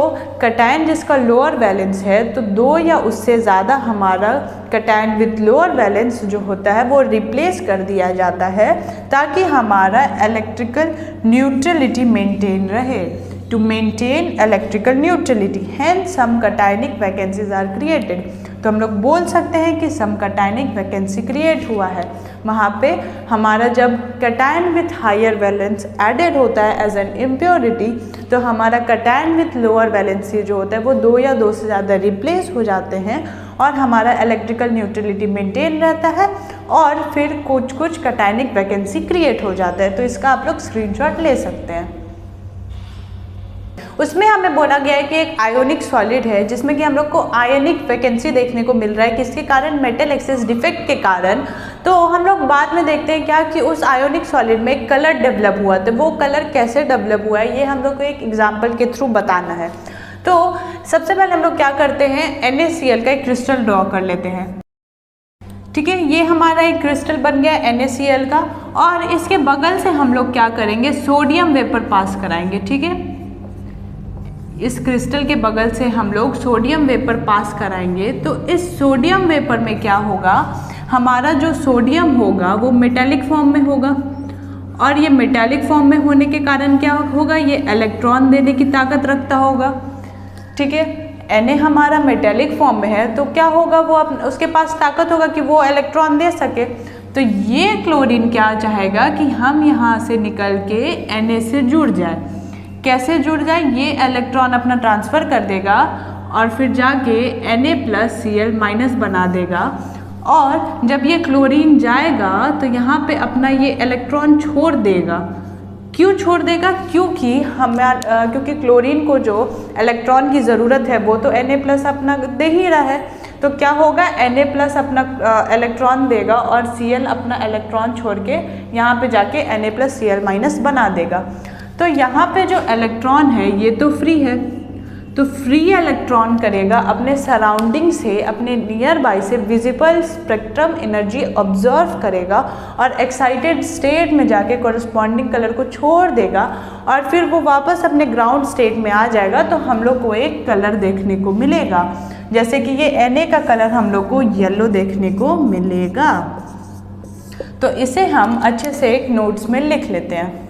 कटायन जिसका लोअर वैलेंस है तो 2 या उससे ज़्यादा हमारा कटायन विथ लोअर वैलेंस जो होता है वो रिप्लेस कर दिया जाता है ताकि हमारा इलेक्ट्रिकल न्यूट्रलिटी मेंटेन रहे। To maintain electrical neutrality, hence some cationic vacancies are created. तो हम लोग बोल सकते हैं कि सम कटायनिक वैकेंसी क्रिएट हुआ है। वहाँ पे हमारा जब cation with higher valence added होता है एज एन इम्प्योरिटी तो हमारा कटायन विथ लोअर वैलेंसी जो होता है वो 2 या 2 से ज़्यादा रिप्लेस हो जाते हैं और हमारा इलेक्ट्रिकल न्यूट्रलिटी मेंटेन रहता है और फिर कुछ कटायनिक वैकेंसी क्रिएट हो जाता है। तो इसका आप लोग स्क्रीनशॉट ले सकते हैं। उसमें हमें बोला गया है कि एक आयोनिक सॉलिड है जिसमें कि हम लोग को आयनिक वैकेंसी देखने को मिल रहा है, किसके कारण? मेटल एक्सेस डिफेक्ट के कारण। तो हम लोग बाद में देखते हैं क्या कि उस आयोनिक सॉलिड में कलर डेवलप हुआ, तो वो कलर कैसे डेवलप हुआ है ये हम लोग को एक एग्जाम्पल के थ्रू बताना है। तो सबसे पहले हम लोग क्या करते हैं, NaCl का एक क्रिस्टल ड्रॉ कर लेते हैं। ठीक है, ये हमारा एक क्रिस्टल बन गया NaCl का, और इसके बगल से हम लोग क्या करेंगे, सोडियम वेपर पास कराएंगे। ठीक है, इस क्रिस्टल के बगल से हम लोग सोडियम वेपर पास कराएंगे। तो इस सोडियम वेपर में क्या होगा, हमारा जो सोडियम होगा वो मेटालिक फॉर्म में होगा, और ये मेटालिक फॉर्म में होने के कारण क्या होगा, ये इलेक्ट्रॉन देने की ताकत रखता होगा। ठीक है, Na हमारा मेटालिक फॉर्म में है, तो क्या होगा, वो उसके पास ताकत होगा कि वो इलेक्ट्रॉन दे सके। तो ये क्लोरीन क्या चाहेगा कि हम यहाँ से निकल के Na से जुड़ जाए। कैसे जुड़ जाए, ये इलेक्ट्रॉन अपना ट्रांसफ़र कर देगा और फिर जाके Na+Cl- बना देगा, और जब ये क्लोरीन जाएगा तो यहाँ पे अपना ये इलेक्ट्रॉन छोड़ देगा। क्यों छोड़ देगा, क्योंकि क्लोरीन को जो इलेक्ट्रॉन की ज़रूरत है वो तो Na+ अपना दे ही रहा है। तो क्या होगा, Na+ अपना इलेक्ट्रॉन देगा और Cl अपना इलेक्ट्रॉन छोड़ के यहाँ पे जाके Na+Cl- बना देगा। तो यहाँ पे जो इलेक्ट्रॉन है ये तो फ्री है, तो फ्री इलेक्ट्रॉन करेगा अपने सराउंडिंग से, अपने नियर बाय से विजिबल स्पेक्ट्रम एनर्जी ऑब्जर्व करेगा और एक्साइटेड स्टेट में जाके कॉरस्पॉन्डिंग कलर को छोड़ देगा, और फिर वो वापस अपने ग्राउंड स्टेट में आ जाएगा। तो हम लोग को एक कलर देखने को मिलेगा, जैसे कि ये Na का कलर हम लोग को येलो देखने को मिलेगा। तो इसे हम अच्छे से एक नोट्स में लिख लेते हैं।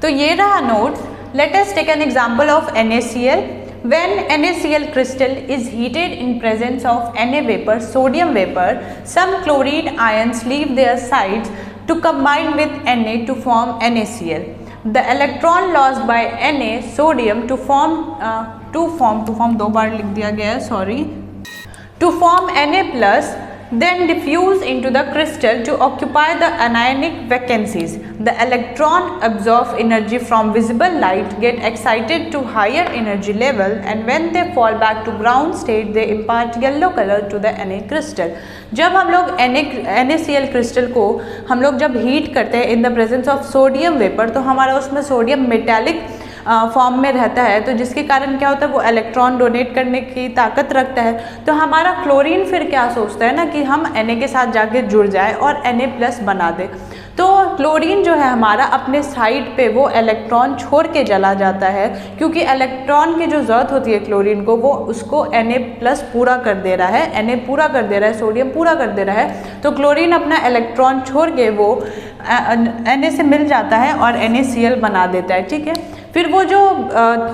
तो ये रहा notes. Let us take an example of NaCl. When NaCl crystal is heated in presence of Na vapor, sodium vapor, some chlorine ions leave their sides to combine with Na to form NaCl. The electron lost by Na sodium to form दो बार लिख दिया गया है, sorry, to form Na+, then diffuse into the crystal to occupy the anionic vacancies. The electron absorb energy from visible light, get excited to higher energy level, and when they fall back to ground state, they impart yellow color to the Na crystal. जब हम लोग NaCl crystal को हम लोग जब heat करते हैं in the presence of sodium vapour, तो हमारा उसमें सोडियम मेटालिक फॉर्म में रहता है, तो जिसके कारण क्या होता है, वो इलेक्ट्रॉन डोनेट करने की ताकत रखता है। तो हमारा क्लोरीन फिर क्या सोचता है ना कि हम Na के साथ जाके जुड़ जाए और Na+ बना दे। तो क्लोरीन जो है हमारा अपने साइड पे वो इलेक्ट्रॉन छोड़ के चला जाता है, क्योंकि इलेक्ट्रॉन की जो ज़रूरत होती है क्लोरीन को, वो उसको Na+ पूरा कर दे रहा है, Na पूरा कर दे रहा है, सोडियम पूरा कर दे रहा है। तो क्लोरीन अपना इलेक्ट्रॉन छोड़ के वो Na से मिल जाता है और NaCl बना देता है। ठीक है, फिर वो जो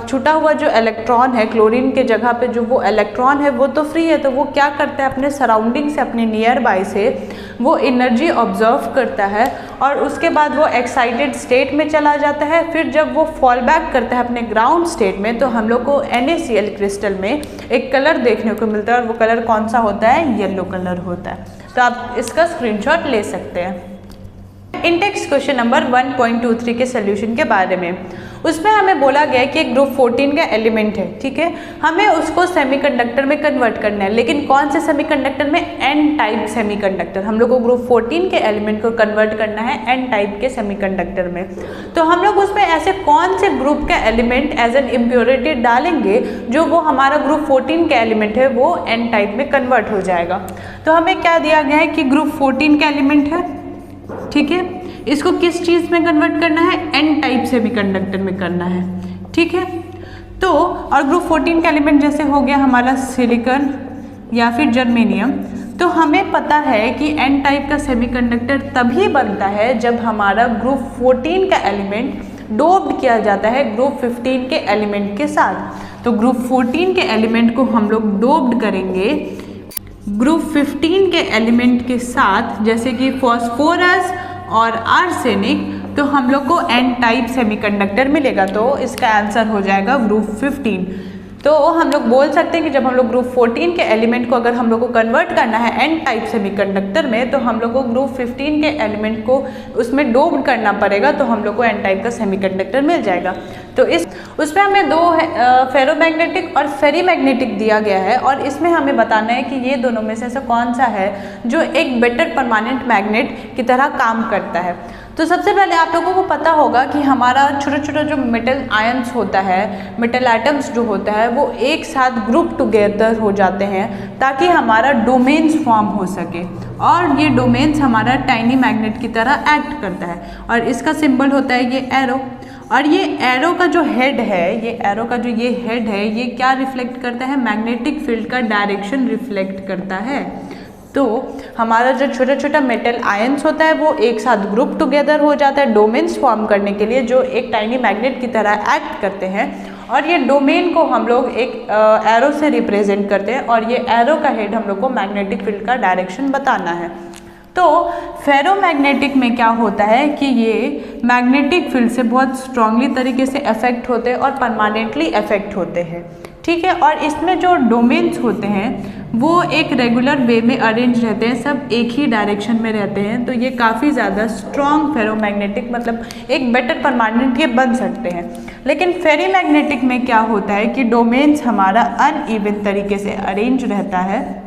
छूटा हुआ जो इलेक्ट्रॉन है क्लोरीन के जगह पे, जो वो इलेक्ट्रॉन है वो तो फ्री है, तो वो क्या करता है, अपने सराउंडिंग से, अपने नियर बाय से वो एनर्जी ऑब्जर्व करता है, और उसके बाद वो एक्साइटेड स्टेट में चला जाता है। फिर जब वो फॉल बैक करता है अपने ग्राउंड स्टेट में, तो हम लोग को NaCl क्रिस्टल में एक कलर देखने को मिलता है, और वो कलर कौन सा होता है, येलो कलर होता है। तो आप इसका स्क्रीनशॉट ले सकते हैं। इंटेक्स क्वेश्चन नंबर 1.23 के सोल्यूशन के बारे में, उसमें हमें बोला गया है कि एक ग्रुप 14 का एलिमेंट है। ठीक है, हमें उसको सेमीकंडक्टर में कन्वर्ट करना है, लेकिन कौन से सेमीकंडक्टर में, एन टाइप सेमीकंडक्टर। हम लोग को ग्रुप 14 के एलिमेंट को कन्वर्ट करना है एन टाइप के सेमीकंडक्टर में। तो हम लोग उसमें ऐसे कौन से ग्रुप का एलिमेंट एज एन इम्प्योरिटी डालेंगे जो वो हमारा ग्रुप 14 का एलिमेंट है वो एन टाइप में कन्वर्ट हो जाएगा। तो हमें क्या दिया गया है कि ग्रुप 14 का एलिमेंट है, ठीक है, इसको किस चीज़ में कन्वर्ट करना है, एन टाइप सेमीकंडक्टर में करना है। ठीक है, तो और ग्रुप 14 का एलिमेंट जैसे हो गया हमारा सिलिकॉन या फिर जर्मेनियम, तो हमें पता है कि एन टाइप का सेमीकंडक्टर तभी बनता है जब हमारा ग्रुप 14 का एलिमेंट डोप्ड किया जाता है ग्रुप 15 के एलिमेंट के साथ। तो ग्रुप 14 के एलिमेंट को हम लोग डोप्ड करेंगे ग्रुप 15 के एलिमेंट के साथ, जैसे कि फॉस्फोरस और आर्सेनिक, तो हम लोग को एन टाइप सेमीकंडक्टर मिलेगा। तो इसका आंसर हो जाएगा ग्रुप 15। तो हम लोग बोल सकते हैं कि जब हम लोग ग्रुप 14 के एलिमेंट को अगर हम लोग को कन्वर्ट करना है एन टाइप सेमीकंडक्टर में, तो हम लोग को ग्रुप 15 के एलिमेंट को उसमें डोप्ड करना पड़ेगा, तो हम लोग को एन टाइप का सेमीकंडक्टर मिल जाएगा। तो उसमें हमें दो फेरोमैग्नेटिक और फेरीमैग्नेटिक दिया गया है, और इसमें हमें बताना है कि ये दोनों में से ऐसा कौन सा है जो एक बेटर परमानेंट मैग्नेट की तरह काम करता है। तो सबसे पहले आप लोगों को पता होगा कि हमारा छोटा छोटा जो मेटल आयंस होता है, मेटल एटम्स जो होता है, वो एक साथ ग्रुप टुगेदर हो जाते हैं ताकि हमारा डोमेन्स फॉर्म हो सके, और ये डोमेन्स हमारा टाइनी मैग्नेट की तरह एक्ट करता है। और इसका सिंबल होता है ये एरो, और ये एरो का जो हेड है, ये एरो का जो ये हेड है, ये क्या रिफ्लेक्ट करता है? मैग्नेटिक फील्ड का डायरेक्शन रिफ्लेक्ट करता है। तो हमारा जो छोटा छोटा मेटल आयंस होता है वो एक साथ ग्रुप टुगेदर हो जाता है डोमेन्स फॉर्म करने के लिए, जो एक टाइनी मैग्नेट की तरह एक्ट करते हैं। और ये डोमेन को हम लोग एक एरो से रिप्रेजेंट करते हैं, और ये एरो का हेड हम लोग को मैग्नेटिक फील्ड का डायरेक्शन बताना है। तो फेरोमैग्नेटिक में क्या होता है कि ये मैग्नेटिक फील्ड से बहुत स्ट्रांगली तरीके से अफेक्ट होते हैं और परमानेंटली अफेक्ट होते हैं, ठीक है। और इसमें जो डोमेन्स होते हैं वो एक रेगुलर वे में अरेंज रहते हैं, सब एक ही डायरेक्शन में रहते हैं। तो ये काफ़ी ज़्यादा स्ट्रॉन्ग फेरोमैग्नेटिक, मतलब एक बेटर परमानेंट ये बन सकते हैं। लेकिन फेरीमैग्नेटिक में क्या होता है कि डोमेन्स हमारा अनइवन तरीके से अरेंज रहता है,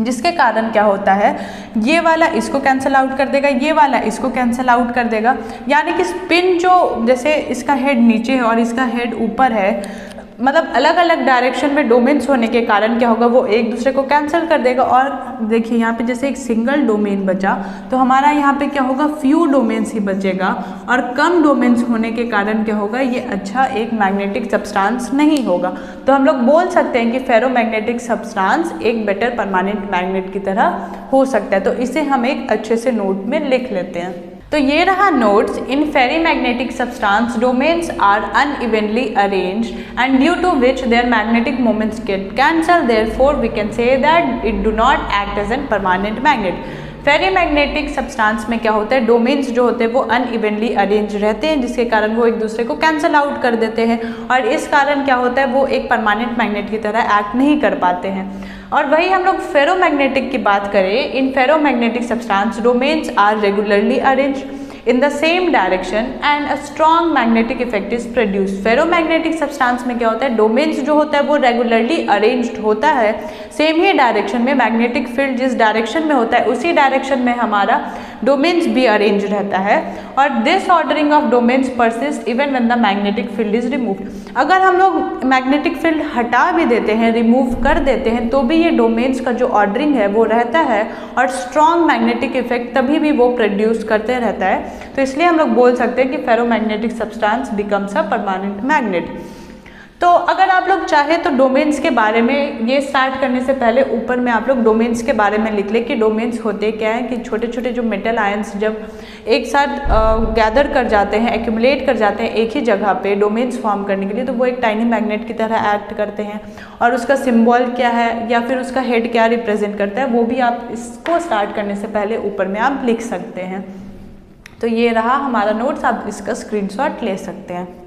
जिसके कारण क्या होता है, ये वाला इसको कैंसिल आउट कर देगा, ये वाला इसको कैंसिल आउट कर देगा। यानी कि स्पिन जो, जैसे इसका हेड नीचे है और इसका हेड ऊपर है, मतलब अलग अलग डायरेक्शन में डोमेन्स होने के कारण क्या होगा, वो एक दूसरे को कैंसिल कर देगा। और देखिए यहाँ पे जैसे एक सिंगल डोमेन बचा, तो हमारा यहाँ पे क्या होगा, फ्यू डोमेन्स ही बचेगा, और कम डोमेन्स होने के कारण क्या होगा, ये अच्छा एक मैग्नेटिक सब्सटेंस नहीं होगा। तो हम लोग बोल सकते हैं कि फेरोमैग्नेटिक सब्सटेंस एक बेटर परमानेंट मैग्नेट की तरह हो सकता है। तो इसे हम एक अच्छे से नोट में लिख लेते हैं। तो ये रहा notes. In ferrimagnetic substance domains are unevenly arranged and due to which their magnetic moments get cancel, therefore we can say that it do not act as an permanent magnet. Ferrimagnetic substance में क्या होता है, domains जो होते हैं वो unevenly arrange रहते हैं, जिसके कारण वो एक दूसरे को कैंसल आउट कर देते हैं, और इस कारण क्या होता है, वो एक परमानेंट मैग्नेट की तरह एक्ट नहीं कर पाते हैं। और वही हम लोग फेरोमैग्नेटिक की बात करें, in ferromagnetic substance domains are regularly arranged in the same direction and a strong magnetic effect is produced। Ferromagnetic substance में क्या होता है, डोमेन्स जो होता है वो रेगुलरली अरेंज्ड होता है, सेम ही डायरेक्शन में मैग्नेटिक फील्ड जिस डायरेक्शन में होता है उसी डायरेक्शन में हमारा डोमेन्स भी अरेंज रहता है। और this ordering of domains persist even when the magnetic field is removed. अगर हम लोग मैग्नेटिक फील्ड हटा भी देते हैं, रिमूव कर देते हैं, तो भी ये डोमेन्स का जो ऑर्डरिंग है वो रहता है, और स्ट्रॉन्ग मैग्नेटिक इफेक्ट तभी भी वो प्रोड्यूस करते रहता है। तो इसलिए हम लोग बोल सकते हैं कि ferromagnetic substance becomes a permanent magnet. तो अगर आप लोग चाहे तो डोमेन्स के बारे में ये स्टार्ट करने से पहले ऊपर में आप लोग डोमेन्स के बारे में लिख ले कि डोमेन्स होते क्या हैं, कि छोटे छोटे जो मेटल आयंस जब एक साथ गैदर कर जाते हैं, एक्यूमुलेट कर जाते हैं एक ही जगह पे डोमेन्स फॉर्म करने के लिए, तो वो एक टाइनी मैग्नेट की तरह एक्ट करते हैं। और उसका सिम्बॉल क्या है या फिर उसका हेड क्या रिप्रेजेंट करता है, वो भी आप इसको स्टार्ट करने से पहले ऊपर में आप लिख सकते हैं। तो ये रहा हमारा नोट्स, आप इसका स्क्रीनशॉट ले सकते हैं।